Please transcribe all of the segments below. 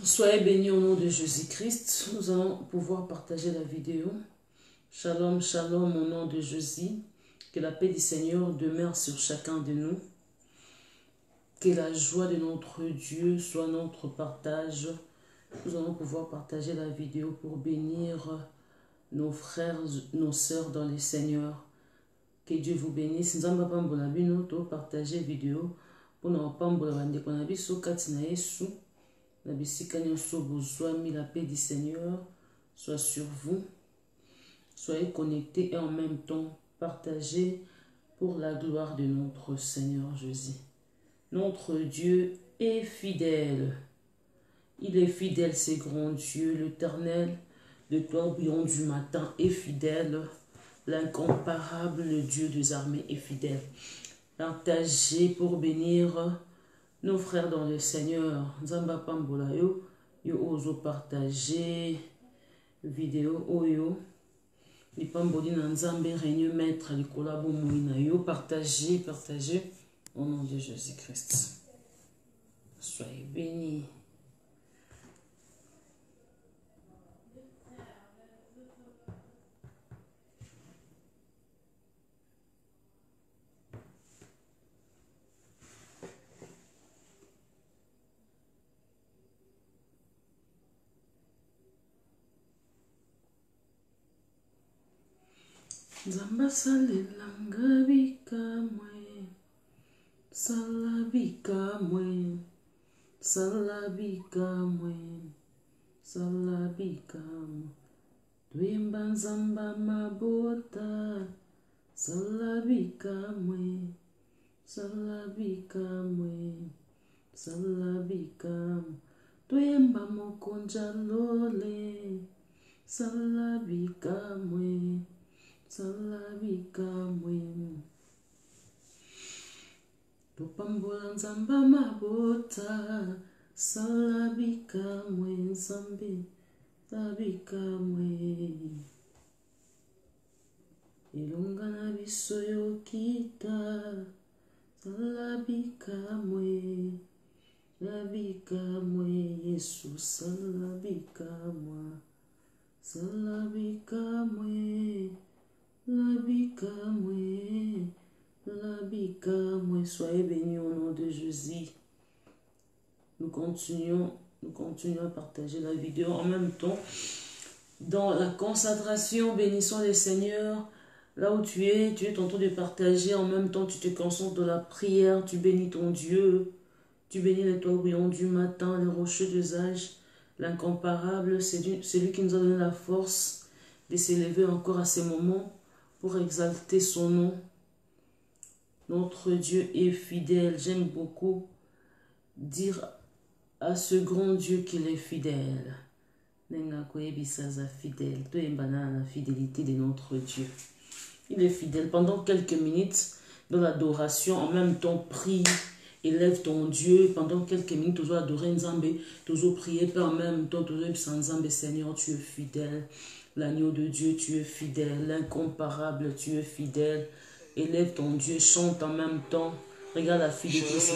Soyez bénis au nom de Jésus-Christ. Nous allons pouvoir partager la vidéo. Shalom, shalom au nom de Jésus. Que la paix du Seigneur demeure sur chacun de nous. Que la joie de notre Dieu soit notre partage. Nous allons pouvoir partager la vidéo pour bénir nos frères, nos sœurs dans le Seigneur. Que Dieu vous bénisse. Nous allons partager la vidéo pour nous partager la vidéo. La paix du Seigneur soit sur vous. Soyez connectés et en même temps partagez pour la gloire de notre Seigneur Jésus. Notre Dieu est fidèle. Il est fidèle, c'est grand Dieu, l'Éternel, le tourbillon du matin est fidèle. L'incomparable, le Dieu des armées est fidèle. Partagez pour bénir nos frères dans le Seigneur. Nzamba pambola yo ozo partager vidéo oyo li pamboli na nzambe réunion maître li kolabo moina yo partager au nom de Jésus-Christ. Soyez bénis. Zamba salelanga bikamwe, salabikamwe, salabikamwe, salabikamwe. Twimba nzamba mabota, salabikamwe, salabikamwe, salabikamwe. Twimba mokonja lole, salabikamwe. Salabikamwe. Tupambola nzamba mabota. Salabikamwe nzambe. Salabikamwe. Ilunga na biso yokita. Salabikamwe. Salabikamwe Yesu. Salabikamwe. Salabikamwe. Labikamwe, soyez bénis au nom de Jésus. Nous continuons à partager la vidéo en même temps. Dans la consécration, bénissons le Seigneur. Là où tu es ton tour de partager. En même temps, tu te concentres dans la prière. Tu bénis ton Dieu. Tu bénis les tourbillons du matin, les rochers des âges, l'incomparable. C'est lui qui nous a donné la force de s'élever encore à ces moments pour exalter son nom. Notre Dieu est fidèle. J'aime beaucoup dire à ce grand Dieu qu'il est fidèle. La fidélité de notre Dieu. Il est fidèle. Pendant quelques minutes, dans l'adoration, en même temps, prie, élève ton Dieu. Pendant quelques minutes, tu dois adorer Nzambe, tu dois prier, puis en même temps, tu dois Nzambe, Seigneur, tu es fidèle. L'agneau de Dieu, tu es fidèle. L'incomparable, tu es fidèle. Élève ton Dieu, chante en même temps. Regarde la fidélité.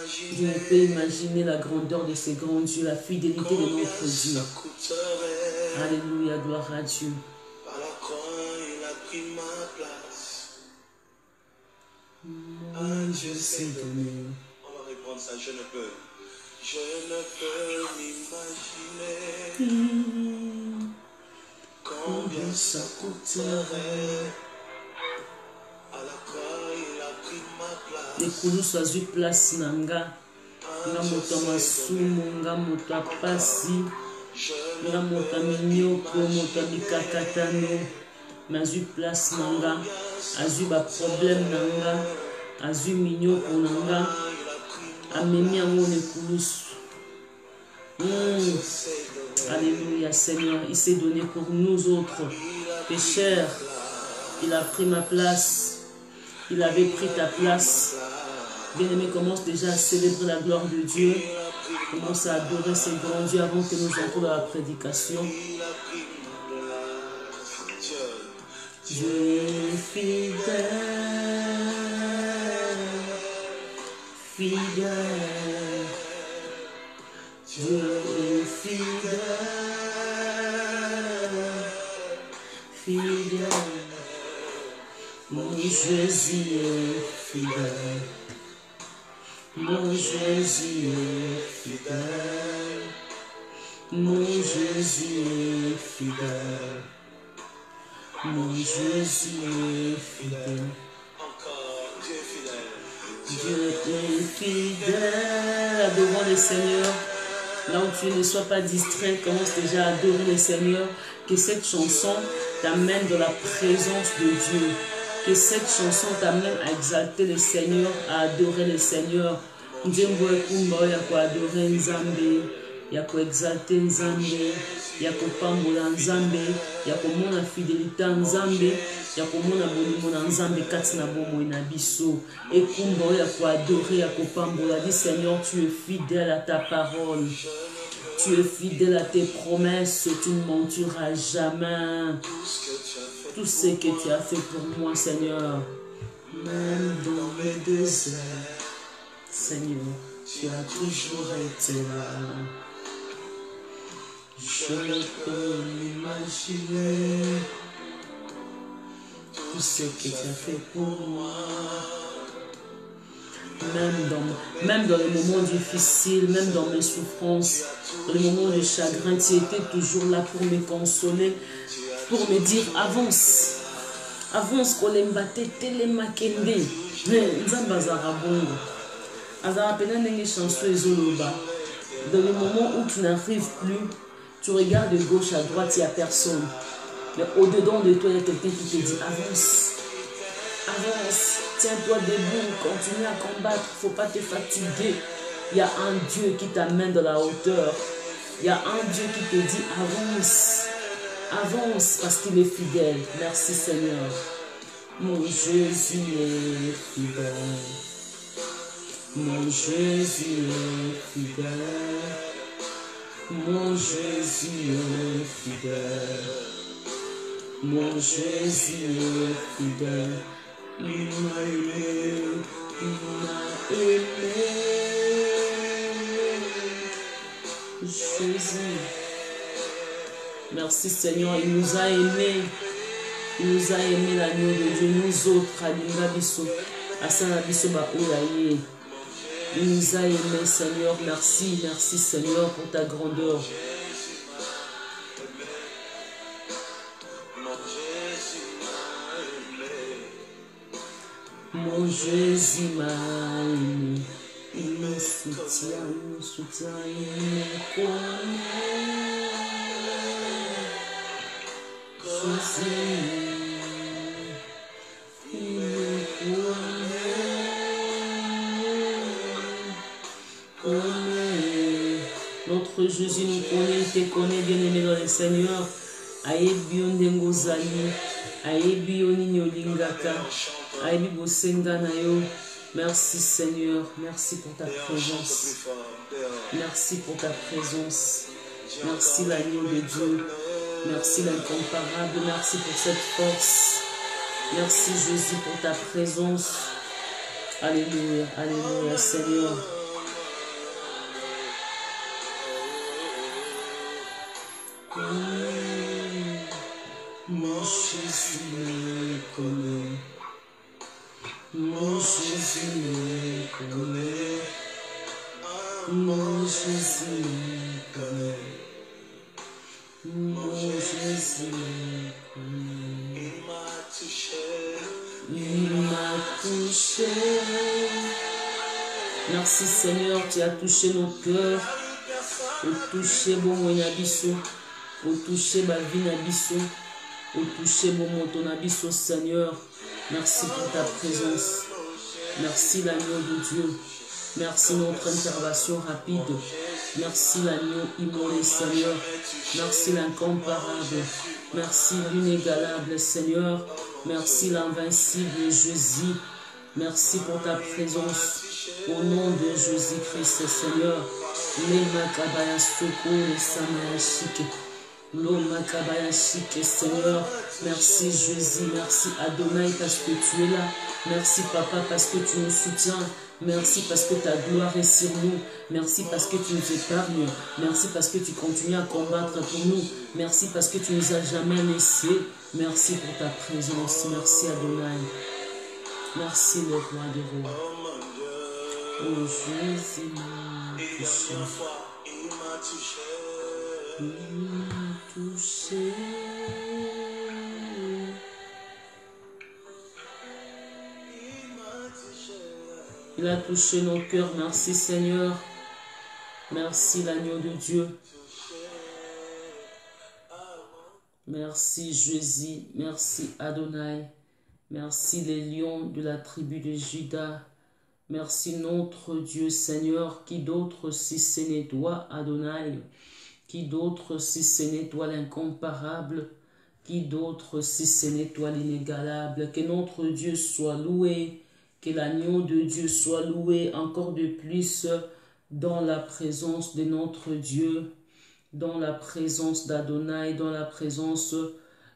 Je ne peux imaginer la grandeur de ce grand Dieu, la fidélité de notre Dieu. Alléluia, gloire à Dieu. Par la croix, il a pris ma place. Mon Dieu s'est donné. On va répondre ça, je ne peux m'imaginer combien ça coûterait. À la croix, il a pris ma place. Les coulous soient eu place nanga. Nga moto masumu, nga moto apasi, nga moto minyoko, moto mikakatano. Mazu place nanga, azu ba problème nanga, azu minyoko nanga, amemi yango les coulous. Alléluia Seigneur, il s'est donné pour nous autres pécheurs. Il a pris ma place. Il avait pris ta place. Bien-aimé, commence déjà à célébrer la gloire de Dieu. Commence à adorer ce grand Dieu avant que nous entrons dans la prédication. Dieu fidèle, fidèle. Dieu est fidèle, fidèle. Mon Jésus est fidèle. Mon Jésus est fidèle. Mon Jésus est fidèle. Mon Jésus est fidèle. Encore, Dieu est fidèle. Dieu est fidèle. Adorons le Seigneur. Là où tu ne sois pas distrait, commence déjà à adorer le Seigneur. Que cette chanson t'amène dans la présence de Dieu. Que cette chanson t'amène à exalter le Seigneur, à adorer le Seigneur. Dieu m'a adorer Nzambe, ya ko exalter Nzambe, ya ko pambola Nzambe, ya ko mona fidélité Nzambe, ya ko mona bolimo na Nzambe kati na bomoi na biso. Ekumba ya ko adorer, ya ko pambola. Dis Seigneur, tu es fidèle à ta parole. Tu es fidèle à tes promesses, tu ne mentiras jamais. Tout ce que tu as fait pour moi, Seigneur, même dans mes déserts, Seigneur, tu as toujours été là. Je ne peux m'imaginer tout ce que tu as fait pour moi. Même dans les moments difficiles, même dans mes souffrances, dans les moments de chagrin, tu étais toujours là pour me consoler, pour me dire avance, avance, kolembate telemakende. Nzamba zarabongo. Azarapena nenge chanson ezoloba. Dans les moments où tu n'arrives plus, tu regardes de gauche à droite, il n'y a personne. Mais au-dedans de toi, il y a quelqu'un qui te dit avance. Avance, tiens-toi debout, continue à combattre, il ne faut pas te fatiguer. Il y a un Dieu qui t'amène dans la hauteur. Il y a un Dieu qui te dit avance. Avance parce qu'il est fidèle. Merci Seigneur. Mon Jésus est fidèle. Mon Jésus est fidèle. Mon Jésus est fidèle. Mon Jésus est fidèle. Il m'a aimé, il m'a aimé. Jésus. Merci Seigneur, il nous a aimés. Il nous a aimés l'agneau de Dieu. Nous autres, Alinga Bisso, Asana Bisso Baoulaye. Il nous a aimés Seigneur. Merci, merci Seigneur pour ta grandeur. Mon Jésus m'a aimé, il me soutient, il me connaît. Jésus, il me connaît. Notre Jésus nous connaît, il te connaît, bien-aimé dans le Seigneur. Ayebi ondengo zali, ayebi onini olingaka. Merci Seigneur, merci pour ta présence. Merci pour ta présence. Merci l'agneau de Dieu. Merci l'incomparable. Merci pour cette force. Merci Jésus pour ta présence. Alléluia, alléluia Seigneur. Mon Jésus me connaît. Mon Jésus me connaît. Mon Jésus me connaît. Mon Jésus me connaît. Il m'a touché. Il m'a touché. Merci Seigneur, tu as touché nos cœurs. Pour toucher bon moyabiso. Pour toucher ma vie nabiso. Pour toucher mon moto nabiso Seigneur. Merci pour ta présence. Merci l'agneau de Dieu. Merci notre intervention rapide. Merci l'agneau immolé Seigneur. Merci l'incomparable. Merci l'inégalable Seigneur. Merci l'invincible Jésus. Merci pour ta présence. Au nom de Jésus-Christ Seigneur. Les Makabaya Soko, les Samayashike. L'homme Kabayashike, Seigneur, merci Jésus, merci Adonai parce que tu es là, merci Papa parce que tu nous soutiens, Merci parce que ta gloire est sur nous. Merci parce que tu nous épargnes. Merci parce que tu continues à combattre pour nous. Merci parce que tu nous as jamais laissés. Merci pour ta présence. Merci Adonai. Merci le roi des rois. Oh Jésus m'a touché. Il m'a touché. Il a touché nos cœurs. Merci Seigneur. Merci l'agneau de Dieu. Merci Jésus. Merci Adonai. Merci les lions de la tribu de Juda. Merci notre Dieu Seigneur. Qui d'autre si ce n'est toi Adonai? Qui d'autre si ce n'est toi l'incomparable? Qui d'autre si ce n'est toi l'inégalable? Que notre Dieu soit loué. Que l'agneau de Dieu soit loué encore de plus dans la présence de notre Dieu, dans la présence d'Adonai, dans la présence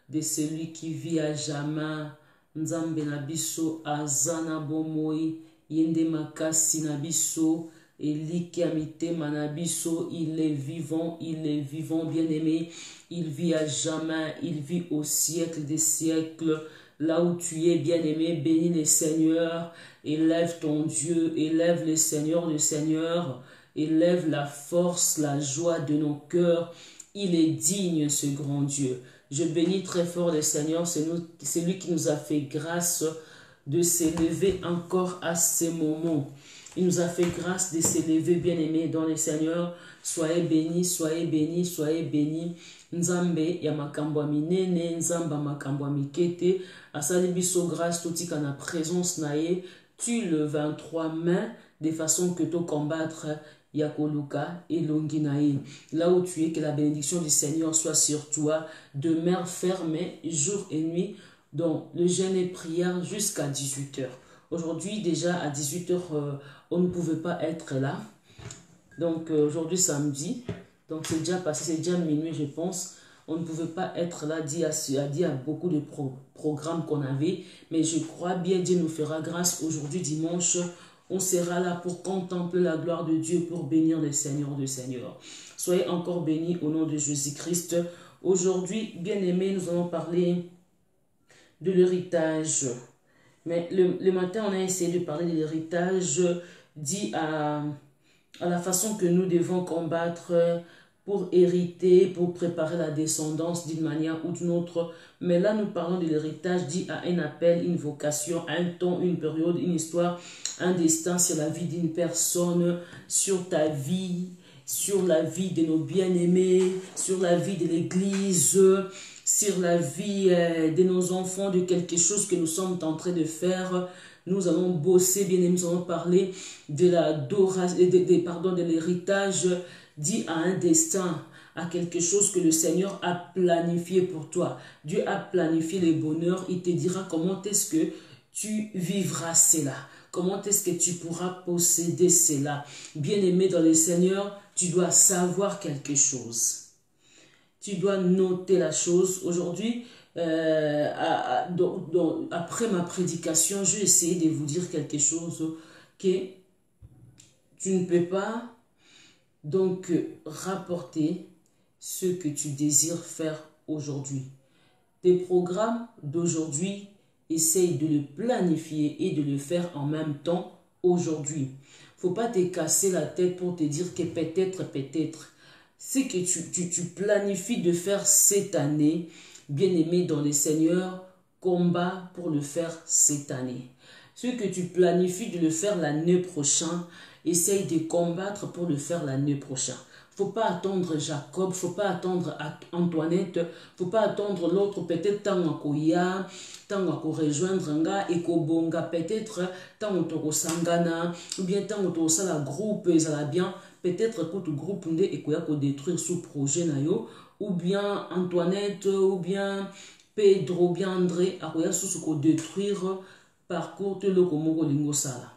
de celui qui vit à jamais. Nzambe na biso azana bomoi, yende makasi na biso, eliki mitema na biso, il est vivant bien-aimé, il vit à jamais, il vit au siècle des siècles. Là où tu es, bien-aimé, bénis le Seigneur, élève ton Dieu, élève le Seigneur, élève la force, la joie de nos cœurs. Il est digne, ce grand Dieu. Je bénis très fort le Seigneur, c'est lui qui nous a fait grâce de s'élever encore à ce moment. Il nous a fait grâce de s'élever, bien-aimé, dans le Seigneur. Soyez bénis, soyez bénis, soyez bénis. Nzambe ya makambo minene, nzamba makambo mikete, asali biso grâce totika na présence nae, tu le 23 mai, de façon que tu combattre Yakoluka et Longinae. Là où tu es, que la bénédiction du Seigneur soit sur toi, demeure fermée jour et nuit, donc le jeûne et prière jusqu'à 18h. Aujourd'hui, déjà à 18h, on ne pouvait pas être là. Donc aujourd'hui, samedi, donc c'est déjà passé, c'est déjà minuit, je pense. On ne pouvait pas être là, dit à beaucoup de programmes qu'on avait. Mais je crois bien, Dieu nous fera grâce. Aujourd'hui, dimanche, on sera là pour contempler la gloire de Dieu, pour bénir les seigneurs de seigneurs. Soyez encore bénis au nom de Jésus-Christ. Aujourd'hui, bien-aimés, nous allons parler de l'héritage. Mais le matin, on a essayé de parler de l'héritage dit à la façon que nous devons combattre pour hériter, pour préparer la descendance d'une manière ou d'une autre. Mais là, nous parlons de l'héritage dit à un appel, une vocation, un temps, une période, une histoire, un destin sur la vie d'une personne, sur ta vie, sur la vie de nos bien-aimés, sur la vie de l'Église, sur la vie de nos enfants, de quelque chose que nous sommes en train de faire. Nous allons bosser, bien aimés, nous allons parler de l'héritage dit à un destin, à quelque chose que le Seigneur a planifié pour toi. Dieu a planifié le bonheur, il te dira comment est-ce que tu vivras cela. Comment est-ce que tu pourras posséder cela. Bien-aimé dans le Seigneur, tu dois savoir quelque chose. Tu dois noter la chose. Aujourd'hui, après ma prédication, je vais essayer de vous dire quelque chose que tu ne peux pas donc rapporter ce que tu désires faire aujourd'hui. Tes programmes d'aujourd'hui, essaye de le planifier et de le faire en même temps aujourd'hui. Il ne faut pas te casser la tête pour te dire que peut-être, ce que tu planifies de faire cette année, bien-aimé dans le Seigneur, combat pour le faire cette année. Ce que tu planifies de le faire l'année prochaine, essaye de combattre pour le faire l'année prochaine. Faut pas attendre Jacob, faut pas attendre Antoinette, faut pas attendre l'autre, peut-être tant à koya, tant à rejoindre nga et bonga peut-être tant au sangana ou bien tant au sala groupe et ça bien peut-être que tout groupe ndé et koya ko détruire sous projet na yo ou bien Antoinette ou bien Pedro ou bien André a koya sous ko détruire parcours te lo komoko lingo sala.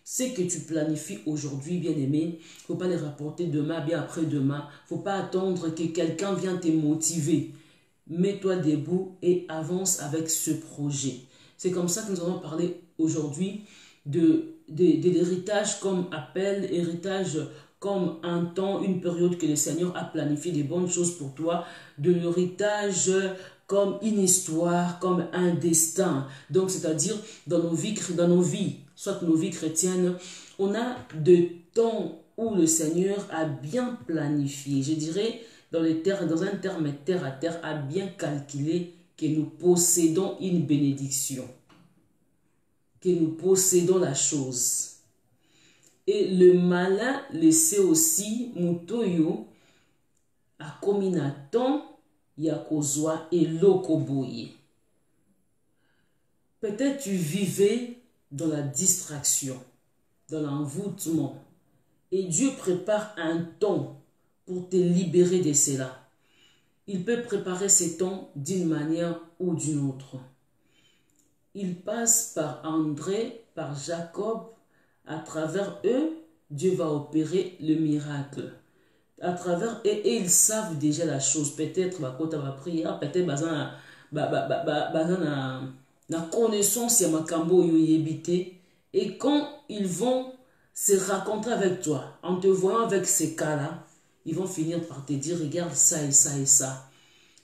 Ce que tu planifies aujourd'hui, bien-aimé, il ne faut pas les rapporter demain, bien après-demain. Il ne faut pas attendre que quelqu'un vienne te motiver. Mets-toi debout et avance avec ce projet. C'est comme ça que nous allons parler aujourd'hui de de l'héritage comme appel, héritage comme un temps, une période que le Seigneur a planifié des bonnes choses pour toi, de l'héritage comme une histoire, comme un destin. Donc, c'est-à-dire, dans nos vies, soit nos vies chrétiennes, on a de temps où le Seigneur a bien planifié, je dirais, dans un terme terre à terre, a bien calculé que nous possédons une bénédiction, que nous possédons la chose. Et le malin le sait aussi, mutoyo, a kominaton, yakozwa et lokoboye. Peut-être tu vivais dans la distraction, dans l'envoûtement. Et Dieu prépare un temps pour te libérer de cela. Il peut préparer ces temps d'une manière ou d'une autre. Il passe par André, par Jacob. À travers eux, Dieu va opérer le miracle. À travers eux, et ils savent déjà la chose. Peut-être quand tu vas prier, peut-être la connaissance ya makambo yo yebité. Et quand ils vont se rencontrer avec toi, en te voyant avec ces cas-là, ils vont finir par te dire, regarde ça et ça et ça.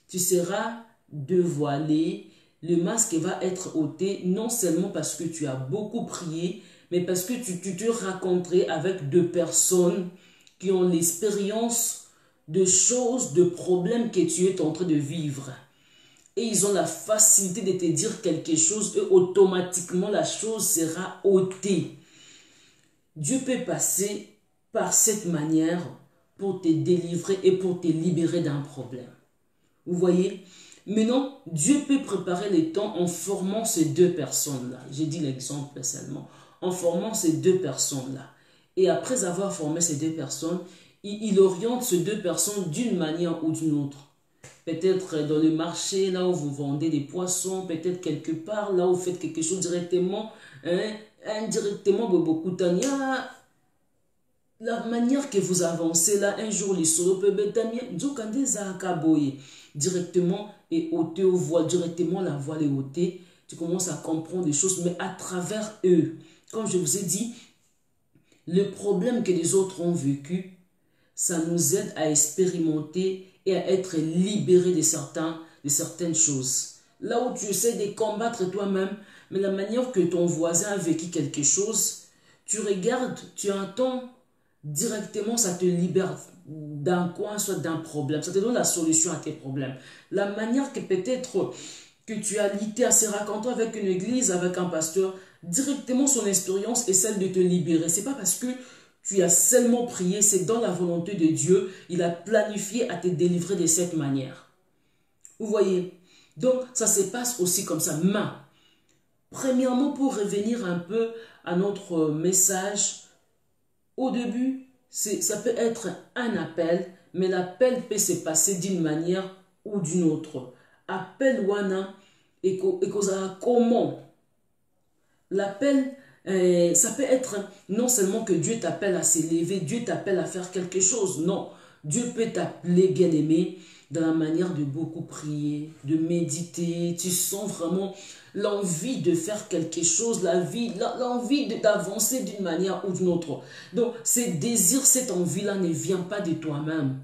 Tu seras dévoilé, le masque va être ôté, non seulement parce que tu as beaucoup prié, mais parce que tu te rencontrais avec deux personnes qui ont l'expérience de choses, de problèmes que tu es en train de vivre. Et ils ont la facilité de te dire quelque chose et automatiquement la chose sera ôtée. Dieu peut passer par cette manière pour te délivrer et pour te libérer d'un problème. Vous voyez? Maintenant, Dieu peut préparer les temps en formant ces deux personnes-là. J'ai dit l'exemple seulement. En formant ces deux personnes-là. Et après avoir formé ces deux personnes, il oriente ces deux personnes d'une manière ou d'une autre. Peut-être dans le marché, là où vous vendez des poissons, peut-être quelque part, là où vous faites quelque chose directement, indirectement, la manière que vous avancez là, un jour les solo peut directement et ôter aux voiles, directement la voile est ôtée, tu commences à comprendre des choses, mais à travers eux. Comme je vous ai dit, le problème que les autres ont vécu, ça nous aide à expérimenter et à être libérés de certaines choses. Là où tu essaies de combattre toi-même, mais la manière que ton voisin a vécu quelque chose, tu regardes, tu entends, directement ça te libère d'un coin, soit d'un problème. Ça te donne la solution à tes problèmes. La manière que peut-être que tu as lité à se raconter avec une église, avec un pasteur, directement son expérience est celle de te libérer. Ce n'est pas parce que tu as seulement prié, c'est dans la volonté de Dieu. Il a planifié à te délivrer de cette manière. Vous voyez? Donc, ça se passe aussi comme ça. Mais, premièrement, pour revenir un peu à notre message, au début, ça peut être un appel, mais l'appel peut se passer d'une manière ou d'une autre. Appel wana et comment? L'appel, ça peut être non seulement que Dieu t'appelle à s'élever, Dieu t'appelle à faire quelque chose. Non, Dieu peut t'appeler bien-aimé dans la manière de beaucoup prier, de méditer. Tu sens vraiment l'envie de faire quelque chose, l'envie d'avancer d'une manière ou d'une autre. Donc, ce désir, cette envie-là ne vient pas de toi-même.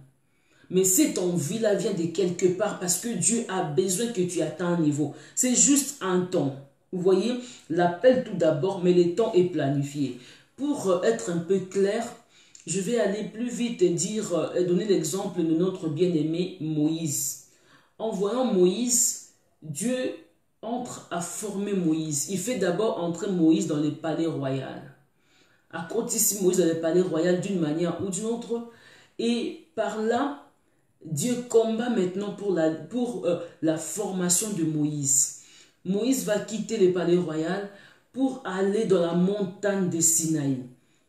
Mais cette envie-là vient de quelque part parce que Dieu a besoin que tu atteignes un niveau. C'est juste un temps. Vous voyez, l'appel tout d'abord, mais le temps est planifié. Pour être un peu clair, je vais aller plus vite et donner l'exemple de notre bien-aimé Moïse. En voyant Moïse, Dieu entre à former Moïse. Il fait d'abord entrer Moïse dans le palais royal. À côté ici Moïse dans le palais royal d'une manière ou d'une autre. Et par là, Dieu combat maintenant pour la formation de Moïse. Moïse va quitter le palais royal pour aller dans la montagne de Sinaï.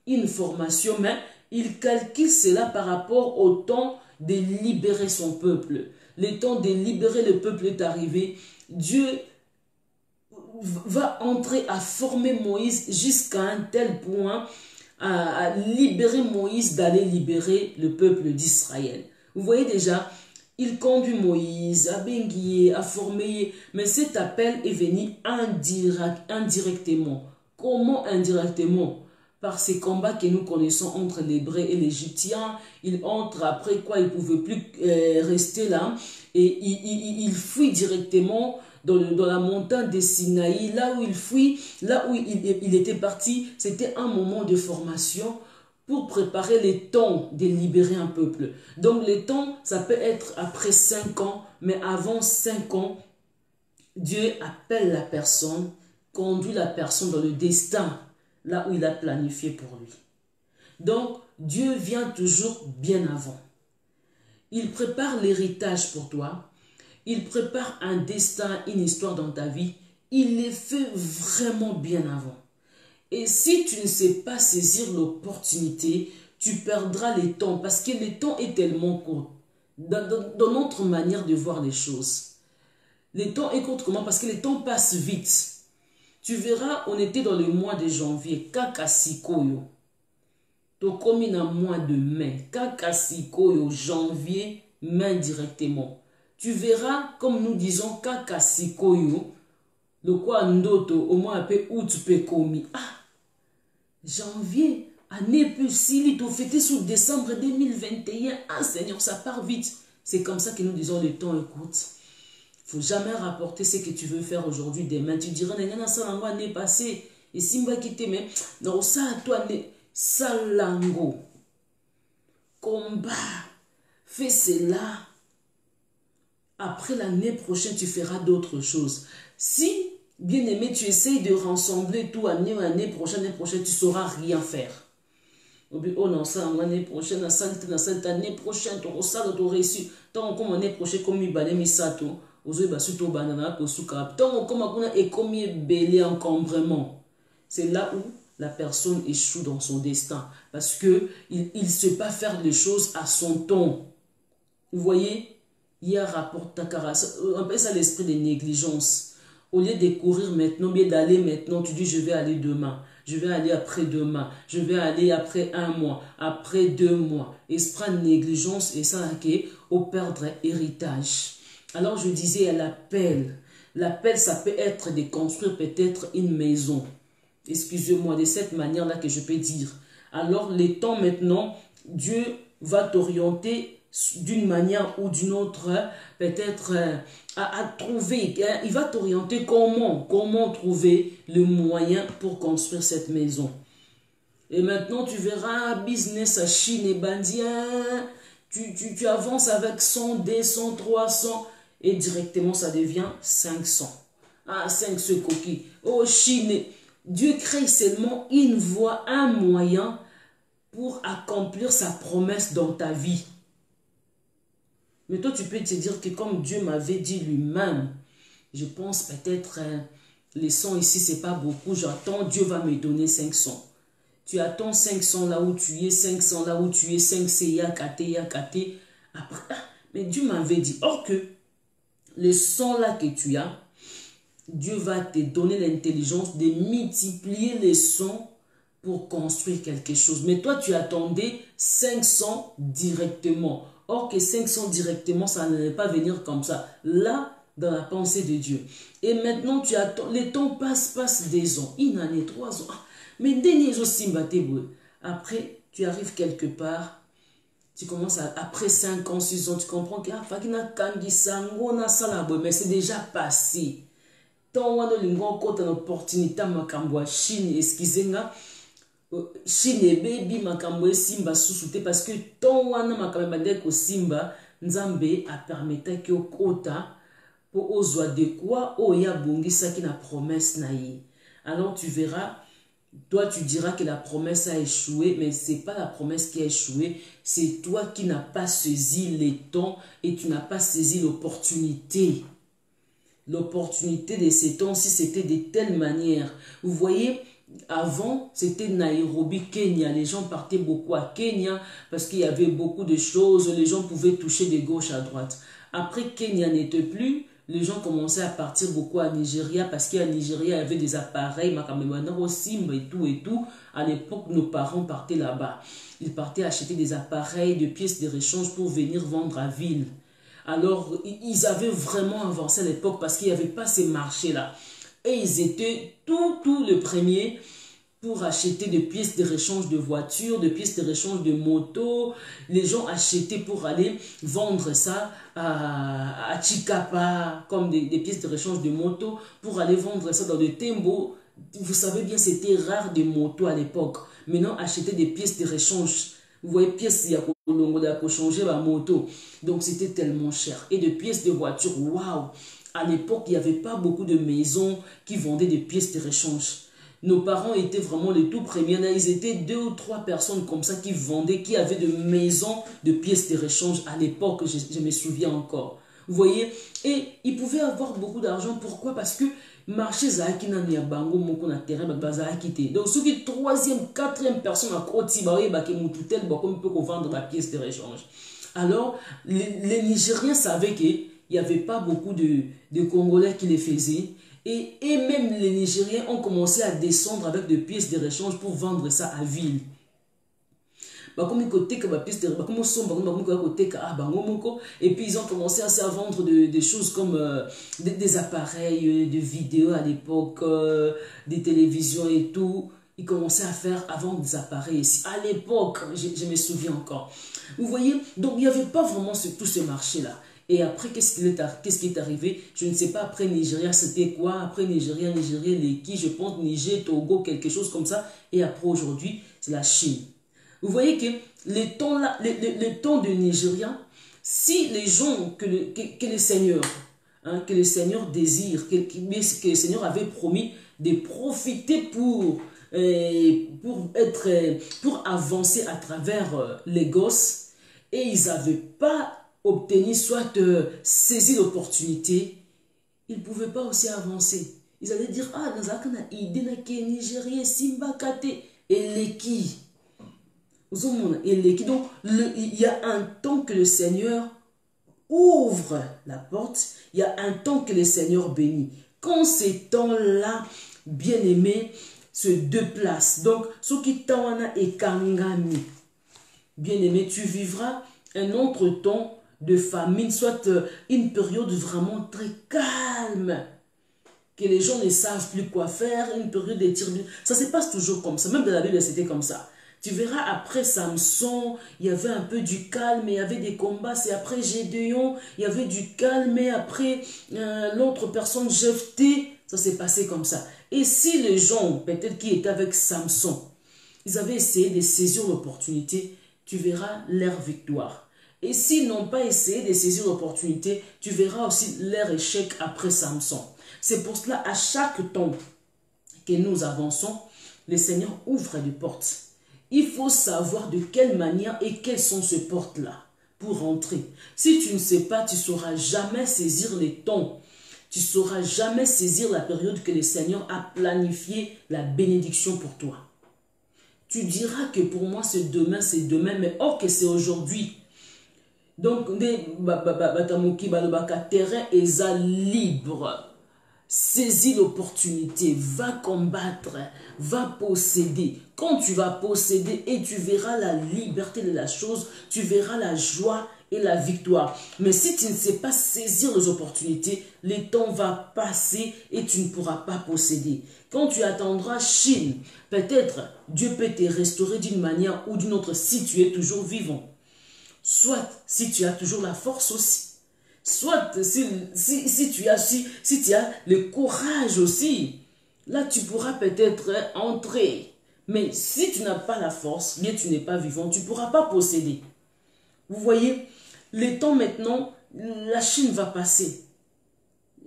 Une formation, mais il calcule cela par rapport au temps de libérer son peuple. Le temps de libérer le peuple est arrivé. Dieu va entrer à former Moïse jusqu'à un tel point à libérer Moïse d'aller libérer le peuple d'Israël. Vous voyez déjà, il conduit Moïse à benguiller, à former, mais cet appel est venu indirectement. Comment indirectement? Par ces combats que nous connaissons entre l'Hébreu et l'Égyptien, il entre après quoi, il ne pouvait plus rester là et il fuit directement dans la montagne de Sinaï, là où il fuit, là où il était parti. C'était un moment de formation pour préparer les temps de libérer un peuple. Donc les temps, ça peut être après 5 ans, mais avant 5 ans, Dieu appelle la personne, conduit la personne dans le destin, là où il a planifié pour lui. Donc, Dieu vient toujours bien avant. Il prépare l'héritage pour toi. Il prépare un destin, une histoire dans ta vie. Il les fait vraiment bien avant. Et si tu ne sais pas saisir l'opportunité, tu perdras le temps parce que le temps est tellement court dans notre manière de voir les choses. Le temps est court comment? Parce que le temps passe vite. Tu verras, on était dans le mois de janvier, Kakasikoyo. Tokomi na mois de mai, Kakasikoyo, janvier, mai directement. Tu verras, comme nous disons, Kakasikoyo, le quoi ndoto, au moins appelé août pekomi. Ah, janvier, année plus si tu fêté sous décembre 2021. Ah Seigneur, ça part vite. C'est comme ça que nous disons le temps est court. Il ne faut jamais rapporter ce que tu veux faire aujourd'hui, demain. Tu diras, ça l'année passée. Et si je quitte, mais non, ça, toi, salango. Combat. Fais cela. Après l'année prochaine, tu feras d'autres choses. Si, bien aimé, tu essayes de rassembler tout année prochaine, tu ne sauras rien faire. Oh non, ça, l'année prochaine, cette année prochaine, tu auras réussi. Tant comme l'année prochaine, comme il balait, ça, tout. C'est là où la personne échoue dans son destin. Parce qu'il ne sait pas faire les choses à son temps. Vous voyez, il y a un rapport takara. On appelle ça l'esprit de négligence. Au lieu de courir maintenant, bien d'aller maintenant, tu dis je vais aller demain. Je vais aller après-demain. Je vais aller après 1 mois. Après 2 mois. Esprit de négligence et ça, au perdre héritage. Alors je disais à l'appel. L'appel, ça peut être de construire peut-être une maison. Excusez-moi, de cette manière-là que je peux dire. Alors les temps maintenant, Dieu va t'orienter d'une manière ou d'une autre, peut-être à trouver. Il va t'orienter comment trouver le moyen pour construire cette maison. Et maintenant, tu verras business à Chine et Bandien. Tu avances avec 100, 200, 300 et directement ça devient 500. Ah, 500 coquilles. Oh, Chine. Dieu crée seulement une voie, un moyen pour accomplir sa promesse dans ta vie. Mais toi, tu peux te dire que comme Dieu m'avait dit lui-même, je pense peut-être les 100 ici, c'est pas beaucoup. J'attends, Dieu va me donner 500. Tu attends 500 là où tu es, 500 là où tu es, 500 yakate. Après, mais Dieu m'avait dit, or que les 100 là que tu as, Dieu va te donner l'intelligence de multiplier les 100 pour construire quelque chose. Mais toi, tu attendais 500 directement. Or que 500 directement, ça ne va pas venir comme ça. Là, dans la pensée de Dieu. Et maintenant, tu attends. Les temps passent des ans. Une année, 3 ans. Mais après, tu arrives quelque part. Tu commences après 5 ans, 6 ans, tu comprends que mais c'est déjà passé. Tant on a une opportunité à Chine, excusez-moi. Chine baby makambo simba susute parce que tant wana makambo ko simba nzambe a permettre que okota pour ozwa de quoi oya bongisa ki na promesse na ye. Alors tu verras, toi tu diras que la promesse a échoué, mais c'est pas la promesse qui a échoué, c'est toi qui n'as pas saisi les temps et tu n'as pas saisi l'opportunité. L'opportunité de ces temps-ci, c'était de telle manière. Vous voyez, avant, c'était Nairobi, Kenya. Les gens partaient beaucoup à Kenya parce qu'il y avait beaucoup de choses. Les gens pouvaient toucher de gauche à droite. Après, Kenya n'était plus. Les gens commençaient à partir beaucoup à Nigeria parce qu'à Nigeria, il y avait des appareils, Simba et tout. À l'époque, nos parents partaient là-bas. Ils partaient acheter des appareils, de pièces de rechange pour venir vendre à ville. Alors, ils avaient vraiment avancé à l'époque parce qu'il n'y avait pas ces marchés-là. Et ils étaient tout le premier pour acheter des pièces de rechange de voitures, des pièces de rechange de motos. Les gens achetaient pour aller vendre ça à Chikapa, comme des pièces de rechange de motos, pour aller vendre ça dans des Tembo. Vous savez bien, c'était rare des motos à l'époque. Maintenant, acheter des pièces de rechange. Vous voyez, pièces, il y a pour changer ma moto. Donc, c'était tellement cher. Et des pièces de voiture, waouh! À l'époque, il n'y avait pas beaucoup de maisons qui vendaient des pièces de rechange. Nos parents étaient vraiment les tout premiers. Ils étaient 2 ou 3 personnes comme ça qui vendaient, qui avaient de maisons de pièces de rechange à l'époque, je me souviens encore. Vous voyez? Et ils pouvaient avoir beaucoup d'argent. Pourquoi? Parce que marché Zaki n'a ni bango mon a terrain quitté. Donc ceux qui troisième, quatrième personne à côté qui moututel comme peut vendre la pièce de rechange. Alors les Nigériens savaient qu'il n'y avait pas beaucoup de Congolais qui les faisaient. Et même les Nigériens ont commencé à descendre avec des pièces de rechange pour vendre ça à ville. Et puis ils ont commencé à vendre des choses comme des appareils de vidéo à l'époque, des télévisions et tout. Ils commençaient à vendre des appareils ici. À l'époque, je me souviens encore. Vous voyez, donc il n'y avait pas vraiment tout ce marché-là. Et après, qu'est-ce qui est arrivé? Je ne sais pas, après Nigeria, c'était quoi? Après Nigeria, les qui, je pense, Niger, Togo, quelque chose comme ça. Et après, aujourd'hui, c'est la Chine. Vous voyez que les temps de Nigeria, si les gens que le Seigneur, que le Seigneur désire, que le Seigneur avait promis de profiter pour avancer à travers les gosses, et ils n'avaient pas obtenu, soit saisi l'opportunité, ils ne pouvaient pas aussi avancer. Ils allaient dire, ah, dans la idée Nigérien, Simba Kate, et les qui. Donc, il y a un temps que le Seigneur ouvre la porte, il y a un temps que le Seigneur bénit. Quand ces temps-là, bien-aimés, se déplacent, donc, ce qui t'en est kangami, bien-aimé, tu vivras un autre temps de famine, soit une période vraiment très calme, que les gens ne savent plus quoi faire, une période d'étirement. Ça se passe toujours comme ça, même dans la Bible, c'était comme ça. Tu verras, après Samson, il y avait un peu du calme, il y avait des combats. C'est après Gédéon, il y avait du calme. Et après l'autre personne, Jephthé, ça s'est passé comme ça. Et si les gens, peut-être qui étaient avec Samson, ils avaient essayé de saisir l'opportunité, tu verras leur victoire. Et s'ils n'ont pas essayé de saisir l'opportunité, tu verras aussi leur échec après Samson. C'est pour cela, à chaque temps que nous avançons, le Seigneur ouvre des portes. Il faut savoir de quelle manière et quelles sont ces portes-là pour rentrer. Si tu ne sais pas, tu ne sauras jamais saisir les temps. Tu ne sauras jamais saisir la période que le Seigneur a planifié la bénédiction pour toi. Tu diras que pour moi c'est demain, mais or que c'est aujourd'hui. Donc, terrain est libre. Saisis l'opportunité, va combattre, va posséder. Quand tu vas posséder et tu verras la liberté de la chose, tu verras la joie et la victoire. Mais si tu ne sais pas saisir les opportunités, le temps va passer et tu ne pourras pas posséder. Quand tu attendras Chine, peut-être Dieu peut te restaurer d'une manière ou d'une autre si tu es toujours vivant. Soit si tu as toujours la force aussi. Soit si tu as le courage aussi, là tu pourras peut-être entrer. Mais si tu n'as pas la force, bien tu n'es pas vivant, tu ne pourras pas posséder. Vous voyez, les temps maintenant, la Chine va passer.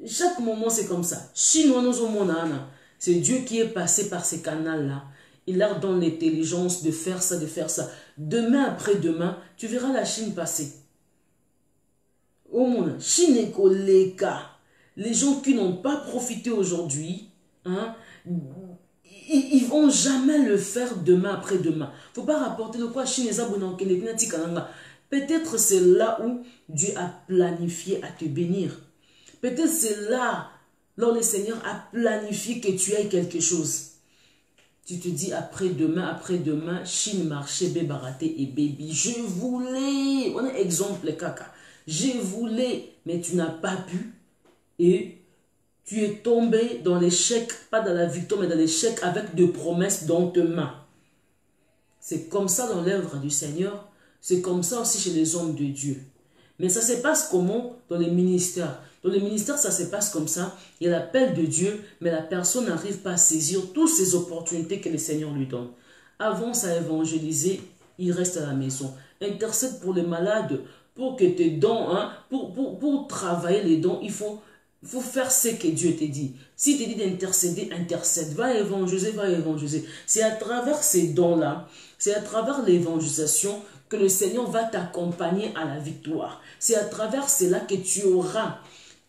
Chaque moment c'est comme ça. C'est Dieu qui est passé par ces canaux-là. Il leur donne l'intelligence de faire ça, de faire ça. Demain après demain, tu verras la Chine passer. Au monde, Chine et Koleka, les gens qui n'ont pas profité aujourd'hui, hein, ils ne vont jamais le faire demain après demain. Il ne faut pas rapporter de quoi Chine et peut-être c'est là où Dieu a planifié à te bénir. Peut-être c'est là où le Seigneur a planifié que tu aies quelque chose. Tu te dis après-demain, Chine, marché, bébaraté et baby. Je voulais, on est exemple, caca. Je voulais, mais tu n'as pas pu et Tu es tombé dans l'échec, pas dans la victoire, mais dans l'échec avec des promesses dans tes mains. C'est comme ça dans l'œuvre du Seigneur. C'est comme ça aussi chez les hommes de Dieu. Mais ça se passe comment dans les ministères? Dans les ministères, ça se passe comme ça. Il y a l'appel de Dieu, mais la personne n'arrive pas à saisir toutes ces opportunités que le Seigneur lui donne. Avance à évangéliser, il reste à la maison. Intercède pour les malades, pour que tes dons, pour travailler les dons, il faut faire ce que Dieu te dit. Si tu dit d'intercéder, intercède. Va évangéliser, va évangéliser. C'est à travers ces dons-là, c'est à travers l'évangélisation que le Seigneur va t'accompagner à la victoire. C'est à travers cela que tu auras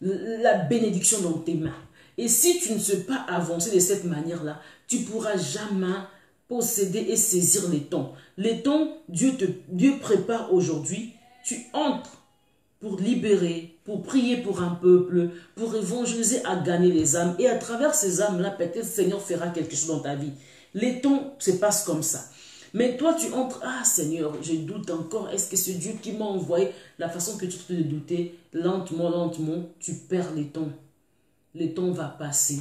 la bénédiction dans tes mains. Et si tu ne sais pas avancer de cette manière-là, tu ne pourras jamais posséder et saisir les temps. Les temps, Dieu prépare aujourd'hui. Tu entres pour libérer, pour prier pour un peuple, pour évangéliser à gagner les âmes. Et à travers ces âmes-là, peut-être le Seigneur fera quelque chose dans ta vie. Les temps se passent comme ça. Mais toi, tu entres, ah Seigneur, je doute encore, est-ce que c'est Dieu qui m'a envoyé? La façon que tu te de douter, lentement, lentement, tu perds les temps. Le temps va passer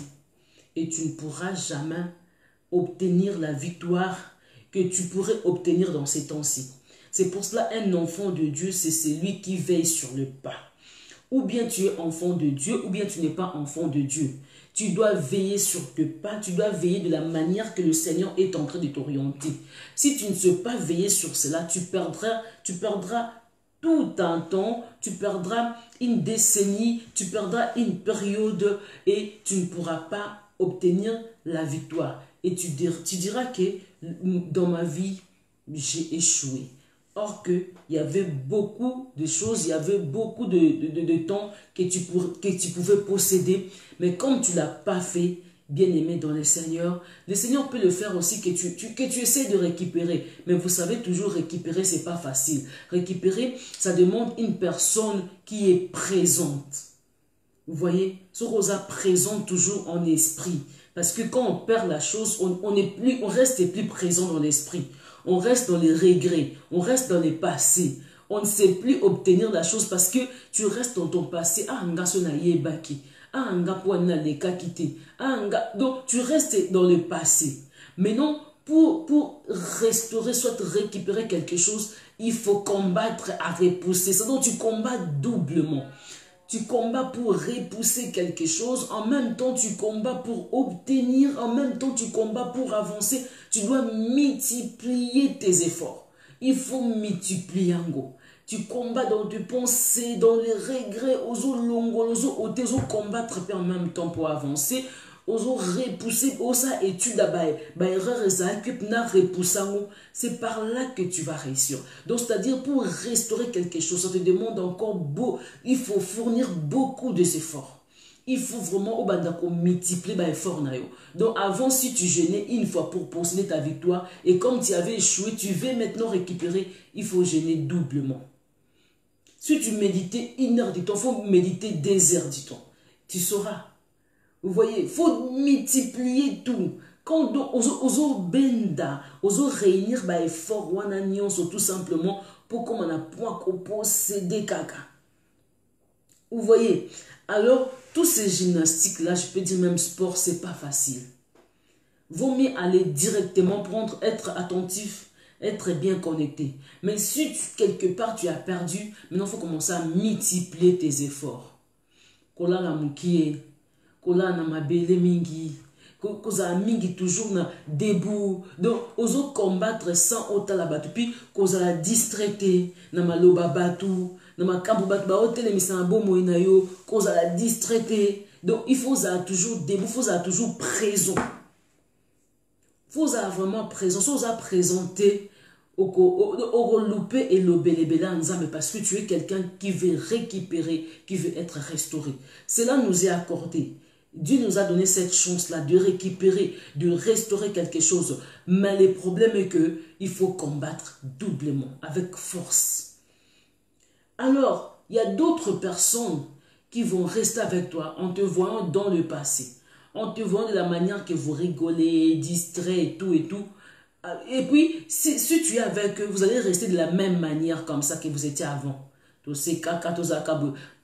et tu ne pourras jamais obtenir la victoire que tu pourrais obtenir dans ces temps-ci. C'est pour cela un enfant de Dieu, c'est celui qui veille sur le pas. Ou bien tu es enfant de Dieu, ou bien tu n'es pas enfant de Dieu. Tu dois veiller sur tes pas, tu dois veiller de la manière que le Seigneur est en train de t'orienter. Si tu ne sais pas veiller sur cela, tu perdras tout un temps, tu perdras une décennie, tu perdras une période et tu ne pourras pas obtenir la victoire. Et tu diras que dans ma vie, j'ai échoué. Or qu'il y avait beaucoup de choses, il y avait beaucoup de temps que tu pouvais posséder. Mais comme tu ne l'as pas fait, bien-aimé dans le Seigneur peut le faire aussi que tu essaies de récupérer. Mais vous savez, toujours récupérer, ce n'est pas facile. Récupérer, ça demande une personne qui est présente. Vous voyez, ce rosa présente toujours en esprit. Parce que quand on perd la chose, on reste plus présent dans l'esprit. On reste dans les regrets, on reste dans les passés. On ne sait plus obtenir la chose parce que tu restes dans ton passé. Donc tu restes dans le passé. Maintenant, pour restaurer, soit récupérer quelque chose, il faut combattre à repousser. C'est donc tu combats doublement. Tu combats pour repousser quelque chose, en même temps tu combats pour obtenir, en même temps tu combats pour avancer. Tu dois multiplier tes efforts. Il faut multiplier en gros. Tu combats dans tes pensées, dans les regrets, aux combattre en même temps pour avancer. Oso repousser, osa étude c'est par là que tu vas réussir. Donc c'est-à-dire pour restaurer quelque chose, ça te demande encore il faut fournir beaucoup d'efforts. Il faut vraiment multiplier les efforts. Donc avant, si tu jeûnais une fois pour posséder ta victoire, et comme tu avais échoué, tu veux maintenant récupérer, il faut jeûner doublement. Si tu méditais 1 heure du temps, il faut méditer 2 heures du temps. Tu sauras. Vous voyez, il faut multiplier tout. Quand on benda, on réunir les efforts, tout simplement pour qu'on a point posséder caca. Vous voyez, alors tous ces gymnastiques-là, je peux dire même sport, c'est pas facile. Vaut mieux aller directement être attentif, être bien connecté. Mais si quelque part tu as perdu, maintenant il faut commencer à multiplier tes efforts. Kola la mukie. Kola na mabele mingi, koza mingi toujours na debout. Donc ozo combattre sans otala batu, puis koza la distraité na maloba batu, na makambo batu ba hôtel misana bomo inayo, koza la distraité. Donc il faut toujours debout, il faut toujours présent. Il faut vraiment présent, faut présenter au loupé et l'obélébélé ensemble parce que tu es quelqu'un qui veut récupérer, qui veut être restauré. Cela nous est accordé. Dieu nous a donné cette chance-là de récupérer, de restaurer quelque chose. Mais le problème est qu'il faut combattre doublement, avec force. Alors, il y a d'autres personnes qui vont rester avec toi en te voyant dans le passé. En te voyant de la manière que vous rigolez, distrait et tout et tout. Et puis, si tu es avec eux, vous allez rester de la même manière comme ça que vous étiez avant.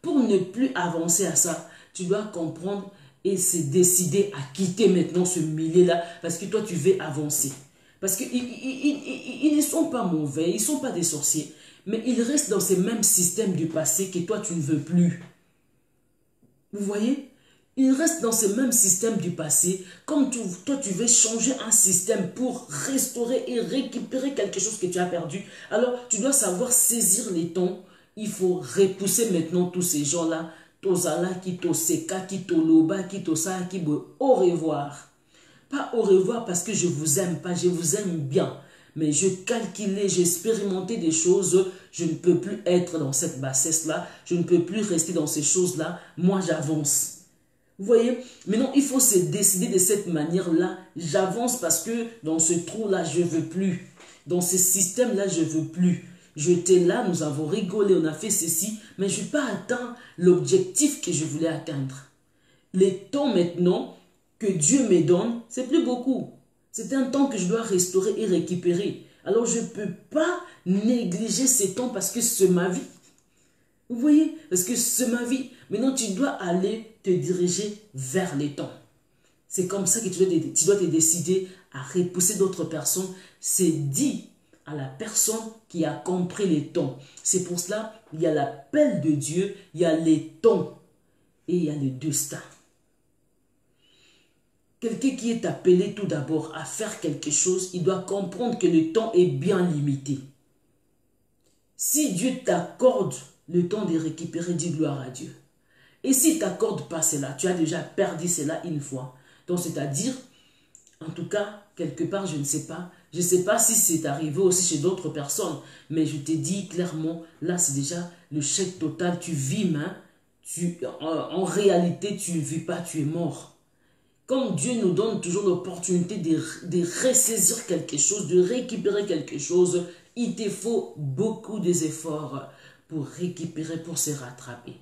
Pour ne plus avancer à ça, tu dois comprendre et c'est décider à quitter maintenant ce milieu-là parce que toi, tu veux avancer. Parce qu'ils ne sont pas mauvais, ils ne sont pas des sorciers, mais ils restent dans ces mêmes systèmes du passé que toi, tu ne veux plus. Vous voyez? Ils restent dans ces mêmes systèmes du passé, comme toi, tu veux changer un système pour restaurer et récupérer quelque chose que tu as perdu. Alors, tu dois savoir saisir les temps. Il faut repousser maintenant tous ces gens-là. Tozala, qui toseka, qui toloba, qui tosa, qui au revoir. Pas au revoir parce que je vous aime pas, je vous aime bien. Mais je calculais, j'ai expérimenté des choses, je ne peux plus être dans cette bassesse-là, je ne peux plus rester dans ces choses-là, moi j'avance. Vous voyez, maintenant il faut se décider de cette manière-là, j'avance parce que dans ce trou-là, je ne veux plus. Dans ce système-là, je ne veux plus. J'étais là, nous avons rigolé, on a fait ceci, mais je n'ai pas atteint l'objectif que je voulais atteindre. Les temps maintenant que Dieu me donne, c'est plus beaucoup. C'est un temps que je dois restaurer et récupérer. Alors je ne peux pas négliger ces temps parce que c'est ma vie. Vous voyez? Parce que c'est ma vie. Maintenant, tu dois aller te diriger vers les temps. C'est comme ça que tu dois te décider à repousser d'autres personnes. C'est dit à la personne qui a compris les temps. C'est pour cela qu'il y a l'appel de Dieu, il y a les temps et il y a le destin. Quelqu'un qui est appelé tout d'abord à faire quelque chose, il doit comprendre que le temps est bien limité. Si Dieu t'accorde le temps de récupérer, dis gloire à Dieu. Et s'il ne t'accorde pas cela, tu as déjà perdu cela une fois. Donc c'est-à-dire, en tout cas, quelque part, je ne sais pas. Je ne sais pas si c'est arrivé aussi chez d'autres personnes. Mais je te dis clairement, là c'est déjà le chèque total. Tu vis, en réalité, tu ne vis pas, tu es mort. Comme Dieu nous donne toujours l'opportunité de ressaisir quelque chose, de récupérer quelque chose, il te faut beaucoup d'efforts pour récupérer, pour se rattraper.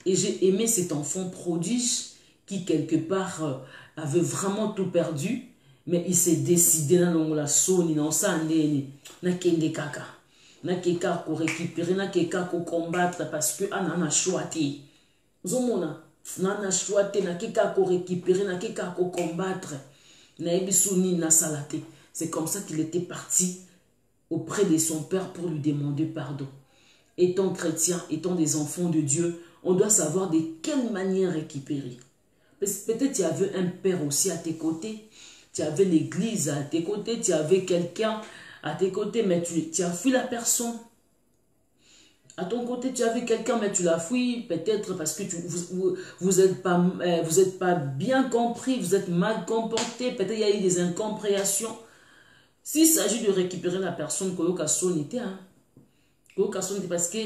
Et j'ai aimé cet enfant prodige qui, quelque part, avait vraiment tout perdu, mais il s'est décidé dans la zone, dans sa année, n'a qu'un kaka. N'a qu'un kaka pour récupérer, n'a qu'un kaka pour combattre parce que on a choisi. Zomona. Nana choite na keka ko récupérer na keka ko combattre na ebisuni na salate. C'est comme ça qu'il était parti auprès de son père pour lui demander pardon. Étant chrétien, étant des enfants de Dieu, on doit savoir de quelle manière récupérer. Peut-être tu avais un père aussi à tes côtés, tu avais l'église à tes côtés, tu avais quelqu'un à tes côtés, mais tu as fui la personne. À ton côté, tu avais quelqu'un, mais tu l'as fui, peut-être parce que vous êtes pas bien compris, vous êtes mal comporté, peut-être il y a eu des incompréhensions. S'il s'agit de récupérer la personne, parce que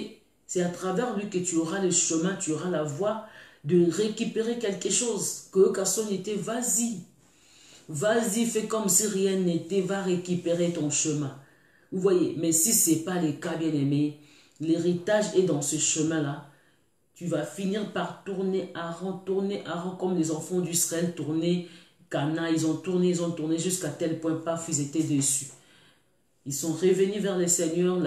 c'est à travers lui que tu auras le chemin, tu auras la voie de récupérer quelque chose. Vas-y. Vas-y, fais comme si rien n'était, va récupérer ton chemin. Vous voyez, mais si ce n'est pas le cas, bien aimé, l'héritage est dans ce chemin-là. Tu vas finir par tourner à rond comme les enfants d'Israël tournaient Cana. Ils ont tourné jusqu'à tel point, paf, ils étaient dessus. Ils sont revenus vers le Seigneur.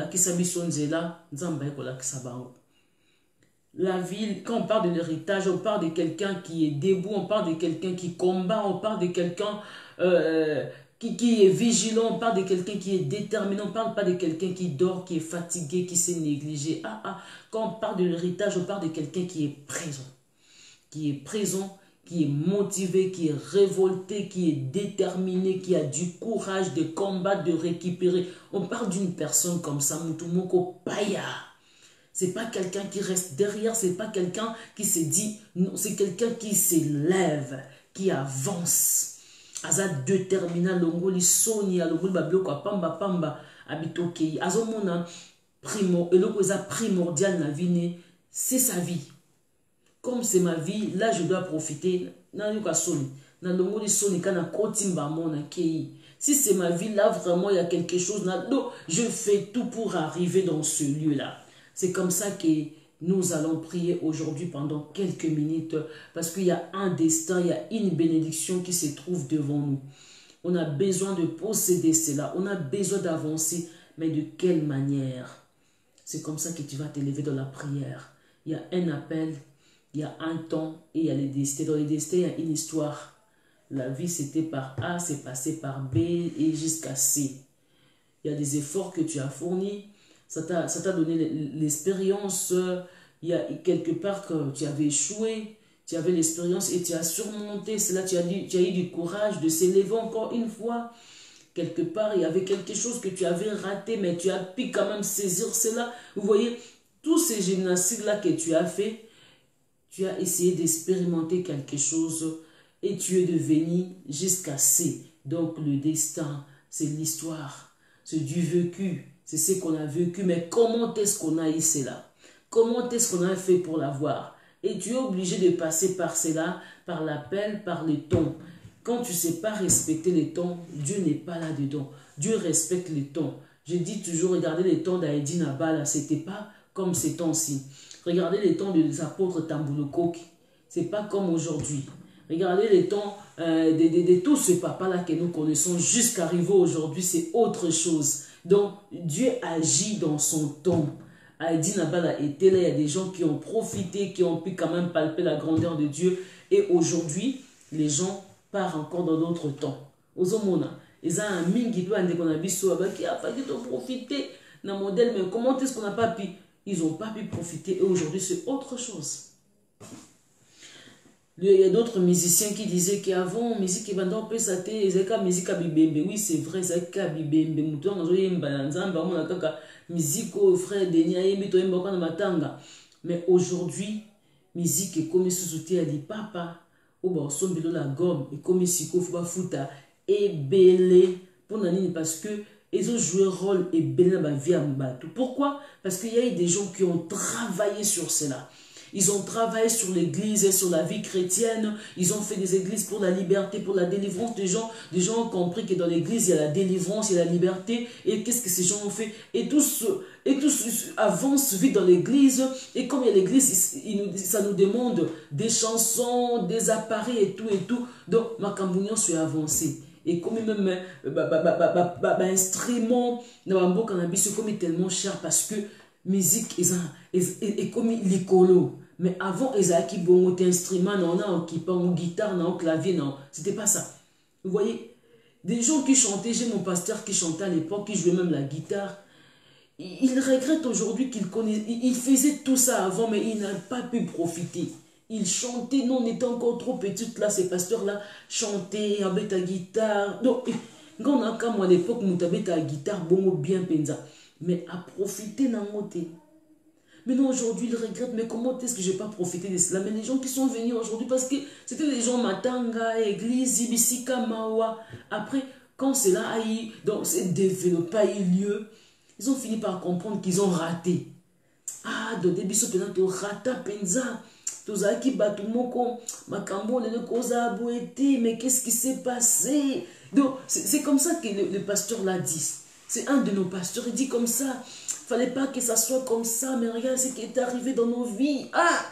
La ville, quand on parle de l'héritage, on parle de quelqu'un qui est debout, on parle de quelqu'un qui combat, on parle de quelqu'un qui est vigilant, on parle de quelqu'un qui est déterminé, on ne parle pas de quelqu'un qui dort, qui est fatigué, qui s'est négligé. Quand on parle de l'héritage, on parle de quelqu'un qui est présent, qui est motivé, qui est révolté, qui est déterminé, qui a du courage de combattre, de récupérer. On parle d'une personne comme ça, Mutumoko Paya. C'est pas quelqu'un qui reste derrière, c'est pas quelqu'un qui se dit, non, c'est quelqu'un qui s'élève, qui avance. Aza déterminé, longoli soni, longoli babloko pamba abitokei. Azomona primordial na vie, c'est sa vie. Comme c'est ma vie, là je dois profiter. Si c'est ma vie, là vraiment il y a quelque chose. Je fais tout pour arriver dans ce lieu-là. C'est comme ça que nous allons prier aujourd'hui pendant quelques minutes parce qu'il y a un destin, il y a une bénédiction qui se trouve devant nous. On a besoin de posséder cela, on a besoin d'avancer, mais de quelle manière? C'est comme ça que tu vas t'élever dans la prière. Il y a un appel Il y a un temps et il y a les destins. Dans les destins, il y a une histoire. La vie, c'était par A, c'est passé par B et jusqu'à C. Il y a des efforts que tu as fournis. Ça t'a donné l'expérience. Il y a quelque part que tu avais échoué. Tu avais l'expérience et tu as surmonté. C'est là que tu as eu du courage de s'élever encore une fois. Quelque part, il y avait quelque chose que tu avais raté, mais tu as pu quand même saisir cela. Vous voyez, tous ces gymnastiques-là que tu as fait, tu as essayé d'expérimenter quelque chose et tu es devenu jusqu'à C. Donc le destin, c'est l'histoire, c'est du vécu, c'est ce qu'on a vécu. Mais comment est-ce qu'on a eu cela? Comment est-ce qu'on a fait pour l'avoir? Et tu es obligé de passer par cela, par l'appel, par les temps. Quand tu ne sais pas respecter les temps, Dieu n'est pas là-dedans. Dieu respecte les temps. Je dis toujours, regardez les temps d'Aïdi Nabala, ce n'était pas comme ces temps-ci. Regardez les temps des apôtres Tamboulokok, ce n'est pas comme aujourd'hui. Regardez les temps de tous ces papas-là que nous connaissons jusqu'à arriver aujourd'hui, c'est autre chose. Donc, Dieu agit dans son temps. Aïdi Nabala était là, il y a des gens qui ont profité, qui ont pu quand même palper la grandeur de Dieu. Et aujourd'hui, les gens partent encore dans d'autres temps. Ozomona, ils ont un mingi qui a pas profité d'un modèle, mais comment est-ce qu'on n'a pas pu? Ils n'ont pas pu profiter et aujourd'hui c'est autre chose. Il y a d'autres musiciens qui disaient qu'avant, musique Ebanda peut s'attendre, ils étaient musique à Bibembe. Oui, c'est vrai, c'est à Bibembe. Mouton, on a joué musique au frère Denis, mais aujourd'hui, musique est comme sous-soutien à dit papa, ou bon, son de la gomme, et comme si il faut fouta, et belé, pour nanine, parce que ils ont joué rôle et belé dans la vie à Mbatou. Pourquoi? Parce qu'il y a eu des gens qui ont travaillé sur cela. Ils ont travaillé sur l'église et sur la vie chrétienne. Ils ont fait des églises pour la liberté, pour la délivrance des gens. Des gens ont compris que dans l'église, il y a la délivrance, il y a la liberté. Et qu'est-ce que ces gens ont fait? Et tous avancent vite dans l'église. Et comme il y a l'église, ça nous demande des chansons, des appareils et tout et tout. Donc, ma cambounion s'est avancé. Et comme même instrument, dans cannabis, c'est comme tellement cher parce que musique est comme l'écolo. Mais avant, ils avaient qui bon instrument, non, qui pas en guitare, non, clavier, non. C'était pas ça. Vous voyez, des gens qui chantaient, j'ai mon pasteur qui chantait à l'époque, qui jouait même la guitare. Il regrette aujourd'hui qu'il connaît, il faisait tout ça avant, mais il n'a pas pu profiter. Il chantait, non, on était encore trop petite là, ces pasteurs-là chantaient avec ta guitare. Donc, quand on a comme à l'époque, nous avons ta guitare, bon, bien penza. Mais à profiter d'un côté. Maintenant, aujourd'hui, il regrette, mais comment est-ce que je n'ai pas profité de cela? Mais les gens qui sont venus aujourd'hui, parce que c'était les gens Matanga, Église, Ibisika, Mawa. Après, quand cela a eu, donc c'est développé, a eu lieu, ils ont fini par comprendre qu'ils ont raté. Ah, dans des bisous, tu rata penza. Tozaki batumoko, makambo, le koza aboueti, mais qu'est-ce qui s'est passé? Donc, c'est comme ça que le pasteur l'a dit. C'est un de nos pasteurs, il dit comme ça. Fallait pas que ça soit comme ça, mais regarde ce qui est arrivé dans nos vies. Ah,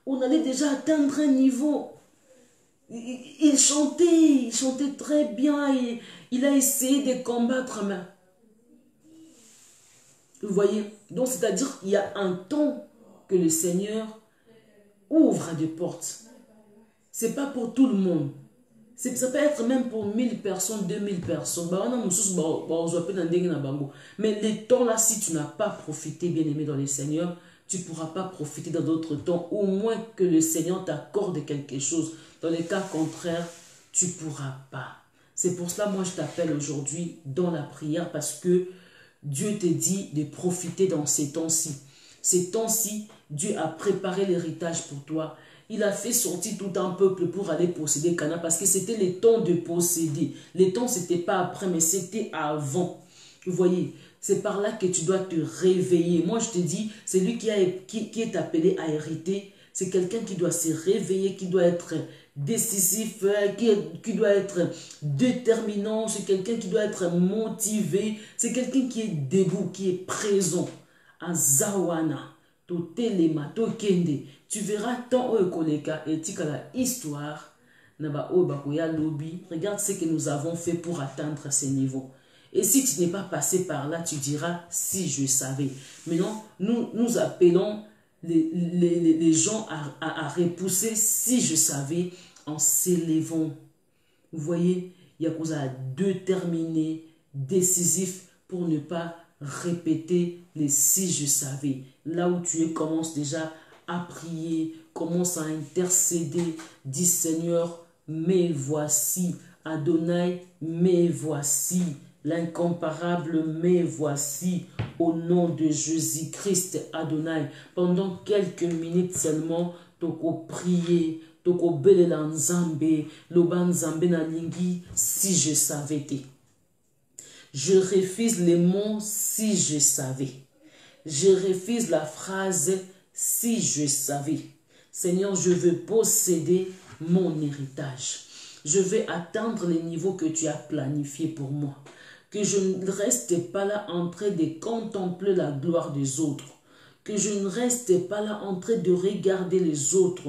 on allait déjà atteindre un niveau. Il chantait très bien. Il a essayé de combattre, mais vous voyez, donc c'est-à-dire qu'il y a un temps que le Seigneur ouvre des portes. C'est pas pour tout le monde. Ça peut être même pour 1000 personnes, 2000 personnes. Mais les temps là, si tu n'as pas profité, bien aimé dans le Seigneur, tu ne pourras pas profiter dans d'autres temps. Au moins que le Seigneur t'accorde quelque chose. Dans les cas contraires, tu ne pourras pas. C'est pour cela, moi, je t'appelle aujourd'hui dans la prière parce que Dieu te dit de profiter dans ces temps-ci. Ces temps-ci, Dieu a préparé l'héritage pour toi. Il a fait sortir tout un peuple pour aller posséder Cana parce que c'était le temps de posséder. Le temps, ce n'était pas après, mais c'était avant. Vous voyez, c'est par là que tu dois te réveiller. Moi, je te dis, c'est lui qui est appelé à hériter. C'est quelqu'un qui doit se réveiller, qui doit être décisif, qui doit être déterminant. C'est quelqu'un qui doit être motivé. C'est quelqu'un qui est debout, qui est présent. En Zawana, to telema, to kende. Tu verras tant koleka et tikala histoire. Regarde ce que nous avons fait pour atteindre ces niveaux. Et si tu n'es pas passé par là, tu diras, si je savais. Maintenant, nous appelons les gens à repousser si je savais en s'élevant. Vous voyez, il y a cause à déterminer, décisif pour ne pas répéter les si je savais. Là où tu es, commence déjà à prier, commence à intercéder. Dis Seigneur, mais voici. Adonai, mais voici. L'incomparable, mais voici. Au nom de Jésus-Christ, Adonai. Pendant quelques minutes seulement, toko prier, toko belela nzambe, loba nzambe na lingi, si je savais. Je refuse les mots si je savais. Je refuse la phrase si je savais. Seigneur, je veux posséder mon héritage. Je vais atteindre les niveaux que tu as planifiés pour moi. Que je ne reste pas là en train de contempler la gloire des autres. Que je ne reste pas là en train de regarder les autres.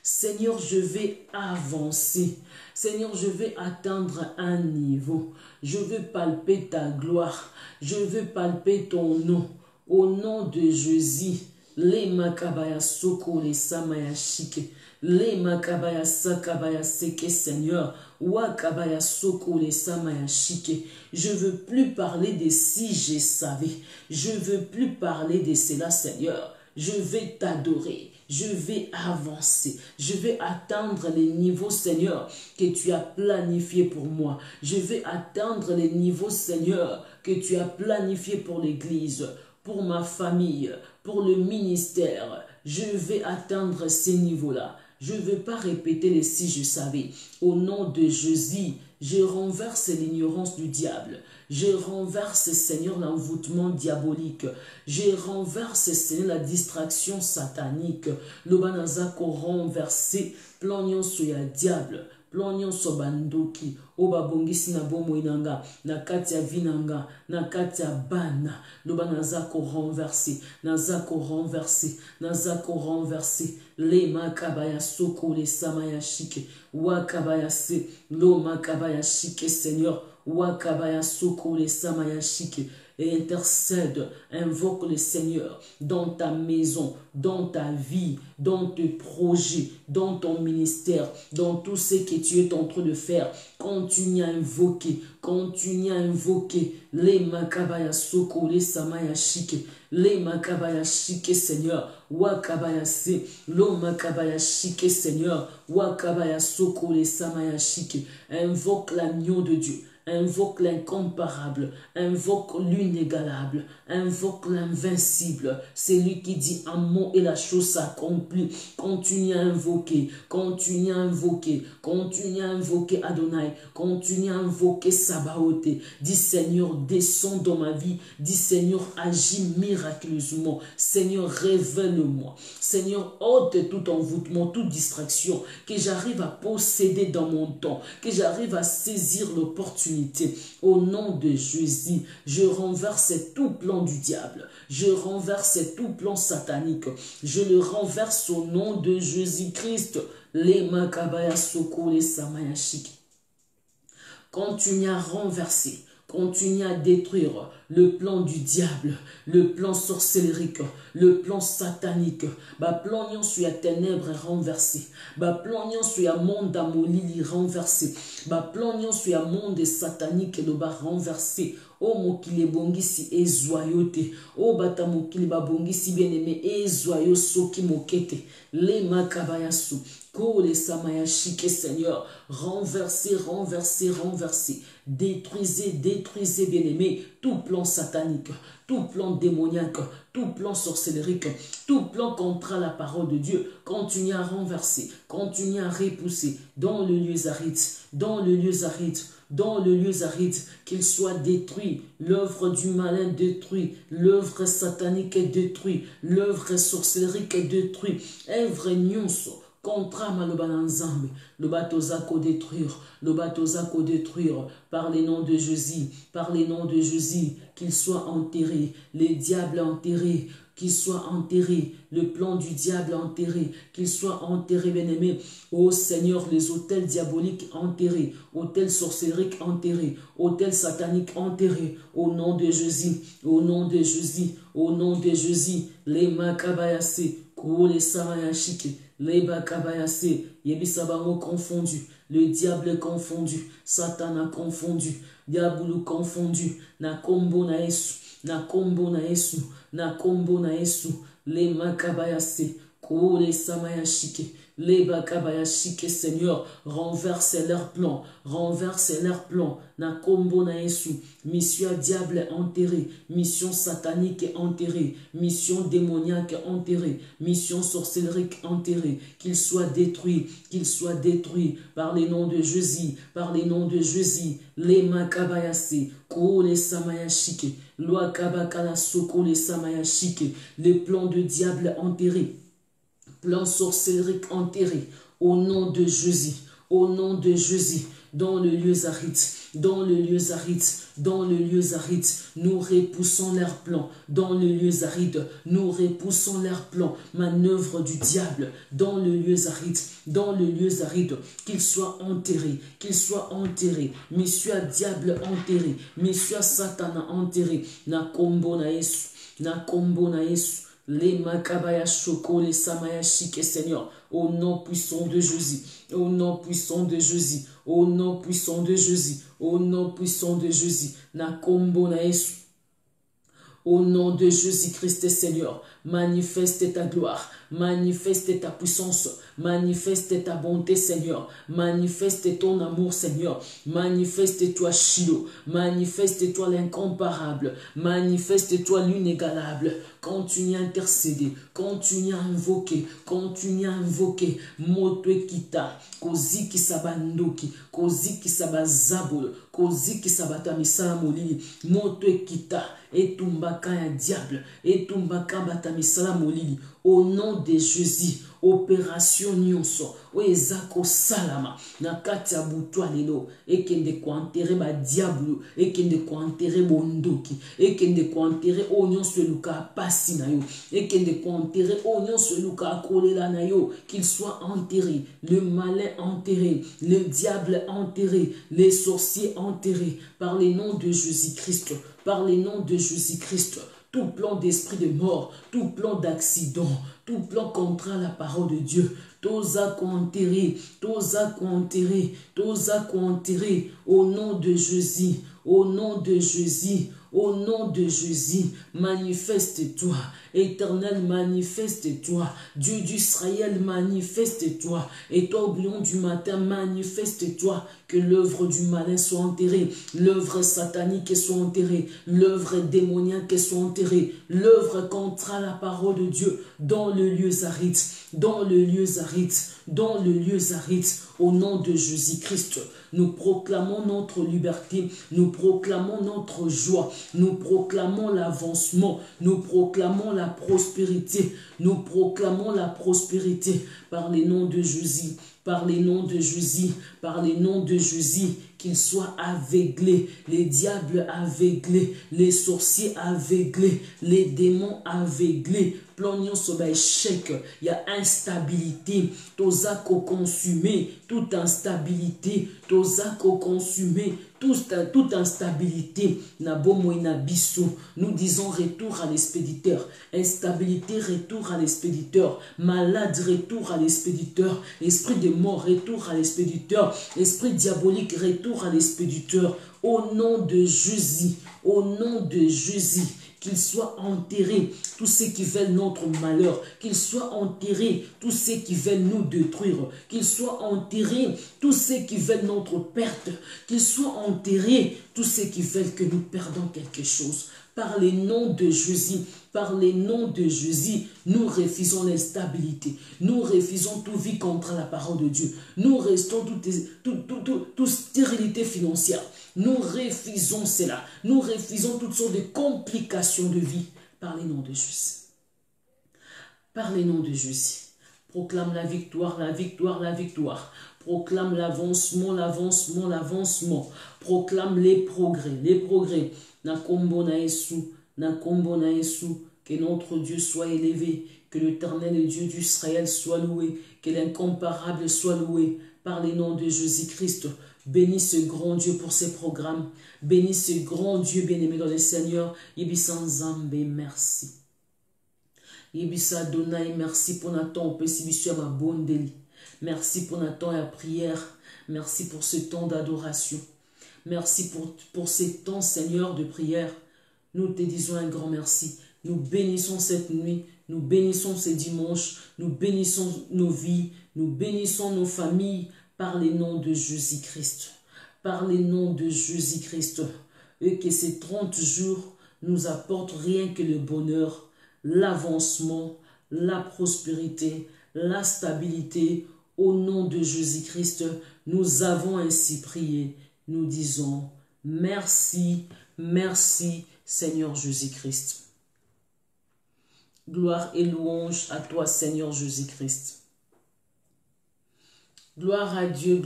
Seigneur, je vais avancer. Seigneur, je vais atteindre un niveau. Je veux palper ta gloire. Je veux palper ton nom. Au nom de Jésus, les makabaya soko, les samaya shike, les makabaya sakabaya seke, Seigneur, wakabaya soko, les samaya shike. Je veux plus parler de si je savais. Je veux plus parler de cela, Seigneur. Je vais t'adorer. Je vais avancer. Je vais atteindre les niveaux, Seigneur, que tu as planifiés pour moi. Je vais atteindre les niveaux, Seigneur, que tu as planifiés pour l'Église, pour ma famille, pour le ministère. Je vais atteindre ces niveaux-là. Je ne veux pas répéter les si je savais. Au nom de Jésus, je renverse l'ignorance du diable. Je renverse, Seigneur, l'envoûtement diabolique. Je renverse, Seigneur, la distraction satanique. Le banazako renversé, planion sur le diable. Plonyon sobandoki, oba bongisi na bomo inanga, na kati ya vinanga, na kati ya bana, loba nazako renversé, nazako renversé, nazako renversé, le makabaya soko, le samaya shike, wakabaya se, lo makabaya shike, Seigneur, wakabaya soko, le samaya shike. Et intercède, invoque le Seigneur dans ta maison, dans ta vie, dans tes projets, dans ton ministère, dans tout ce que tu es en train de faire. Continue à invoquer, les makabaya soko, les samaya shike, les makabaya shike, Seigneur, wakabaya se, lo makabaya shike, Seigneur, wakabaya soko, les samaya shike. Invoque l'agneau de Dieu. Invoque l'incomparable, invoque l'inégalable, invoque l'invincible. C'est lui qui dit un mot et la chose s'accomplit. Continue à invoquer, continue à invoquer, continue à invoquer Adonai, continue à invoquer Sabaoth. Dis Seigneur, descends dans ma vie. Dis Seigneur, agis miraculeusement. Seigneur, révèle-moi. Seigneur, ôte tout envoûtement, toute distraction, que j'arrive à posséder dans mon temps, que j'arrive à saisir l'opportunité. Au nom de Jésus, je renverse tout plan du diable. Je renverse tout plan satanique. Je le renverse au nom de Jésus-Christ. Les makabaya soko, les samaya shike. Continue à renverser. Continue à détruire le plan du diable, le plan sorcellérique, le plan satanique. Ba plan nyon sur la ténèbre renversé. Ba plan nyon sur la monde amolili renversé. Ba plan nyon sur la monde satanique le ba renversé. O mokile bongisi ezoyote. O bata mokile ba bongisi bien-aimé ezoyo soki mokete. Les makabayasu. Ko les samaya shike, Seigneur. Renversez, renversez, renversez. Détruisez, détruisez, bien-aimé, tout plan satanique, tout plan démoniaque, tout plan sorcellérique, tout plan contre la parole de Dieu. Continue à renverser, continue à repousser dans le lieu aride, dans le lieu aride, dans le lieu aride, qu'il soit détruit, l'œuvre du malin détruit, l'œuvre satanique est détruite, l'œuvre sorcellérique est détruite, œuvre nyonso, contrat maloba na nzambe, loba toza ko détruire, loba toza ko détruire, par les noms de Jésus, par les noms de Jésus, qu'il soit enterré, les diables enterrés, qu'il soit enterré, le plan du diable enterré, qu'il soit enterré, bien-aimé. Ô Seigneur, les autels diaboliques enterrés, autels sorcériques enterrés, autels sataniques enterrés, au nom de Jésus, au nom de Jésus, au nom de Jésus, les makabayase, les samayashike, les bakabayase, yebisabango confondu, le diable confondu, Satan a confondu, diabolo confondu, na kombo na Yesu, na kombo na Yesu, na kombo na Yesu, les makabayase, les samayashike, les bakabayashike, Seigneur, renverse leurs plans, na kombo na Yesu, mission diable enterrée, mission satanique enterrée, mission démoniaque enterrée, mission sorcellerique enterrée, qu'il soit détruit par les noms de Jésus, par les noms de Jésus, les makabayase, les samayashike, loi kabakala soko les samayashike, les plans de diable enterrés, plan sorcellerique enterré, au nom de Jésus, au nom de Jésus, dans le lieu aride, dans le lieu aride, dans le lieu aride, nous repoussons leurs plans, dans le lieu aride, nous repoussons leurs plans, manœuvre du diable, dans le lieu aride, qu'il soit enterré, monsieur diable enterré, monsieur Satan enterré, na kombo na Yesu, les makabaya shoko, les samayashike, Seigneur, au nom puissant de Jésus, au nom puissant de Jésus, au nom puissant de Jésus, au nom puissant de Jésus, na kombo na Yesu. Au nom de Jésus-Christ, Seigneur, manifeste ta gloire, manifeste ta puissance, manifeste ta bonté, Seigneur, manifeste ton amour, Seigneur, manifeste-toi Shiloh, manifeste-toi l'incomparable, manifeste-toi l'inégalable, continue à intercéder, continue à invoquer, motwe kita, koziki sabandoki, koziki sabazabolo, koziki sabatamisala molili, motwe kita, etumbaka ya diable, etumbaka batamisala molili, au nom de Jésus, opération nyonso, oezako salama, na kati ya butwa lelo, ekende ko enterrer ba diable, ekende ko enterrer bondoki, ekende ko enterrer o nyonso eluka pasi na yo, ekende ko enterrer o nyonso eluka kolela na yo, qu'il soit enterré, le malin enterré, le diable enterré, les sorciers enterrés, par les noms de Jésus-Christ, par les noms de Jésus-Christ. Tout plan d'esprit de mort, tout plan d'accident, tout plan contre la parole de Dieu, toza enterré, au nom de Jésus, au nom de Jésus, au nom de Jésus, manifeste-toi, Éternel, manifeste-toi, Dieu d'Israël, manifeste-toi, et toi, au bouillon du matin, manifeste-toi, que l'œuvre du malin soit enterrée, l'œuvre satanique soit enterrée, l'œuvre démoniaque soit enterrée, l'œuvre contre la parole de Dieu, dans le lieu aride, au nom de Jésus-Christ. Nous proclamons notre liberté, nous proclamons notre joie, nous proclamons l'avancement, nous proclamons la prospérité, par les noms de Jésus, par les noms de Jésus, qu'ils soient aveuglés, les diables aveuglés, les sorciers aveuglés, les démons aveuglés, plonnions sur échec, il y a instabilité, toza ko consumé, toute instabilité, toza ko consumé, toute instabilité, na bomo na biso, nous disons retour à l'expéditeur, instabilité, retour à l'expéditeur, malade, retour à l'expéditeur, esprit de mort, retour à l'expéditeur, esprit diabolique, retour à l'expéditeur, au nom de Jésus, qu'ils soient enterrés, tous ceux qui veulent notre malheur, qu'ils soient enterrés, tous ceux qui veulent nous détruire, qu'ils soient enterrés, tous ceux qui veulent notre perte, qu'ils soient enterrés, tous ceux qui veulent que nous perdons quelque chose. Par les noms de Jésus, nous refusons l'instabilité, nous refusons toute vie contre la parole de Dieu, nous restons toute stérilité financière, nous refusons cela, nous refusons toutes sortes de complications de vie par les noms de Jésus. Par les noms de Jésus, Proclame la victoire, la victoire, la victoire. Proclame l'avancement, l'avancement, l'avancement. Proclame les progrès, les progrès. Na kombo na Yesu, na kombo na Yesu. Que notre Dieu soit élevé, que l'Éternel Dieu d'Israël soit loué, que l'incomparable soit loué par les noms de Jésus-Christ. Bénis ce grand Dieu pour ses programmes. Bénis ce grand Dieu bien-aimé dans le Seigneur. Yebisa Nzambe, merci. Yebisa Adonai, merci pour notre temps. Ma bonne délit. Merci pour notre temps et la prière. Merci pour ce temps d'adoration. Merci pour ces temps, Seigneur, de prière. Nous te disons un grand merci. Nous bénissons cette nuit. Nous bénissons ces dimanches. Nous bénissons nos vies. Nous bénissons nos familles par les noms de Jésus-Christ. Par les noms de Jésus-Christ. Et que ces 30 jours nous apportent rien que le bonheur, l'avancement, la prospérité, la stabilité. Au nom de Jésus-Christ, nous avons ainsi prié. Nous disons merci, merci Seigneur Jésus-Christ. Gloire et louange à toi Seigneur Jésus-Christ. Gloire à Dieu,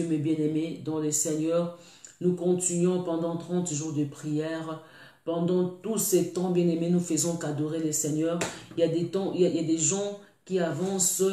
mes bien-aimés, dans le Seigneur. Nous continuons pendant 30 jours de prière. Pendant tous ces temps, bien-aimés, nous faisons qu'adorer le Seigneur. Il y a des temps, il y a des gens qui avancent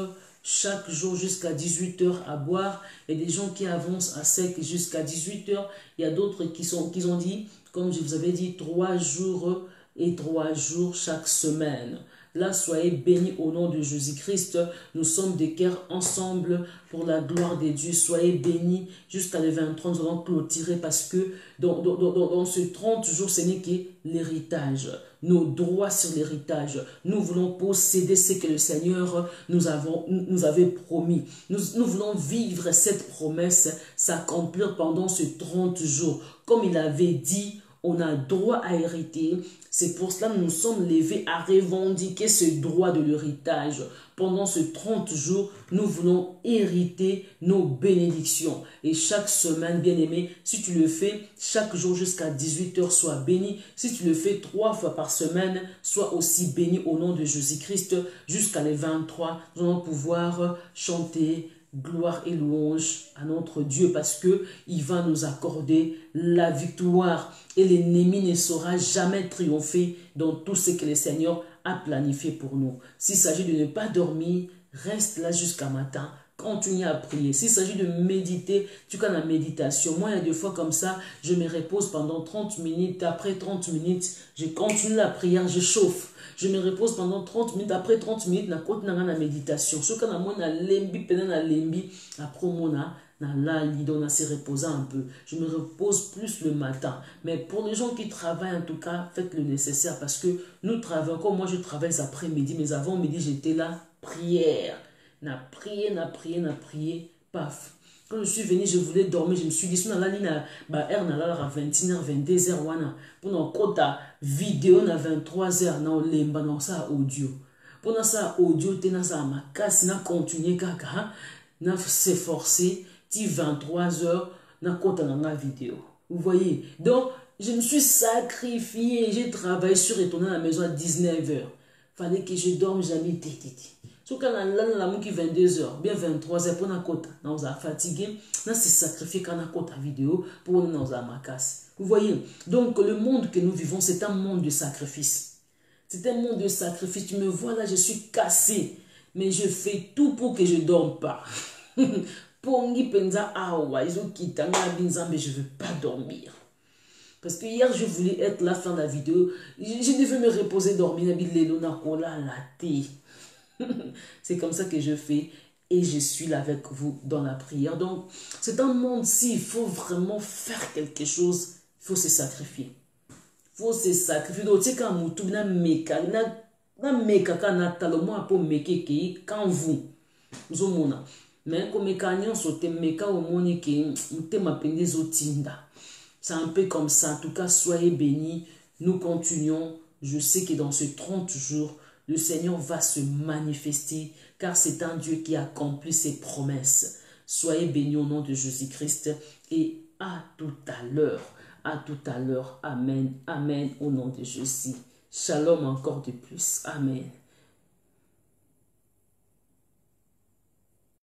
chaque jour jusqu'à 18 h à boire. Il y a des gens qui avancent à sec jusqu'à 18 h. Il y a d'autres qui ont dit, comme je vous avais dit, 3 jours et 3 jours chaque semaine. Là, soyez bénis au nom de Jésus-Christ. Nous sommes des cœurs ensemble pour la gloire de Dieu. Soyez bénis jusqu'à le 23. Nous allons clôturer parce que dans ce 30 jours, ce n'est que l'héritage. Nos droits sur l'héritage. Nous voulons posséder ce que le Seigneur nous avait promis. Nous voulons vivre cette promesse, s'accomplir pendant ce 30 jours. Comme il avait dit, on a droit à hériter. C'est pour cela que nous sommes levés à revendiquer ce droit de l'héritage. Pendant ce 30 jours, nous voulons hériter nos bénédictions. Et chaque semaine, bien-aimé, si tu le fais chaque jour jusqu'à 18 h, sois béni. Si tu le fais 3 fois par semaine, sois aussi béni au nom de Jésus-Christ. Jusqu'à les 23, nous allons pouvoir chanter gloire et louange à notre Dieu parce que il va nous accorder la victoire et l'ennemi ne saura jamais triompher dans tout ce que le Seigneur a planifié pour nous. S'il s'agit de ne pas dormir, reste là jusqu'à matin. Continue à prier. S'il s'agit de méditer, tu connais la méditation. Moi, il y a des fois comme ça, je me repose pendant 30 minutes. Après 30 minutes, je continue la prière, je chauffe. Je me repose pendant 30 minutes. Après 30 minutes, je continue la méditation. Ce que après on se reposer un peu. Je me repose plus le matin. Mais pour les gens qui travaillent, en tout cas, faites le nécessaire parce que nous travaillons. Comme moi, je travaille les après-midi, mais avant-midi, j'étais là, prière. N'a prié, paf. Quand je suis venu, je voulais dormir, je me suis dit, si on a la ligne à 21h, 22h, pour nos quotas vidéo, on a 23h, on lemba, on a audio. Pour ça audio, on a ma casse, on a continué, on a s'efforcer, 23h, on a quota dans la vidéo. Vous voyez? Donc, je me suis sacrifié, j'ai travaillé sur retourner à la maison à 19h. Fallait que je dorme, j'ai mis tétiti. So quand on a 22h, bien 23h pour na kota, on a fatigué, on s'est sacrifié quand on a kota vidéo pour nous a macasse. Vous voyez? Donc le monde que nous vivons, c'est un monde de sacrifice. C'est un monde de sacrifice. Tu me vois là, je suis cassé, mais je fais tout pour que je dorme pas. Pongi penza awa, ils ont quitté mais je veux pas dormir. Parce que hier, je voulais être là, faire la vidéo. Je devais me reposer, dormir. C'est comme ça que je fais. Et je suis là avec vous dans la prière. Donc, c'est un monde-ci. Il faut vraiment faire quelque chose. Il faut se sacrifier. Il faut se sacrifier. Donc, tu sais, quand tu as meka, quand vous, mais comme meka, sauté meka au monde qui c'est un peu comme ça. En tout cas, soyez bénis. Nous continuons. Je sais que dans ces 30 jours, le Seigneur va se manifester car c'est un Dieu qui accomplit ses promesses. Soyez bénis au nom de Jésus-Christ et à tout à l'heure. À tout à l'heure. Amen. Amen au nom de Jésus. Shalom encore de plus. Amen.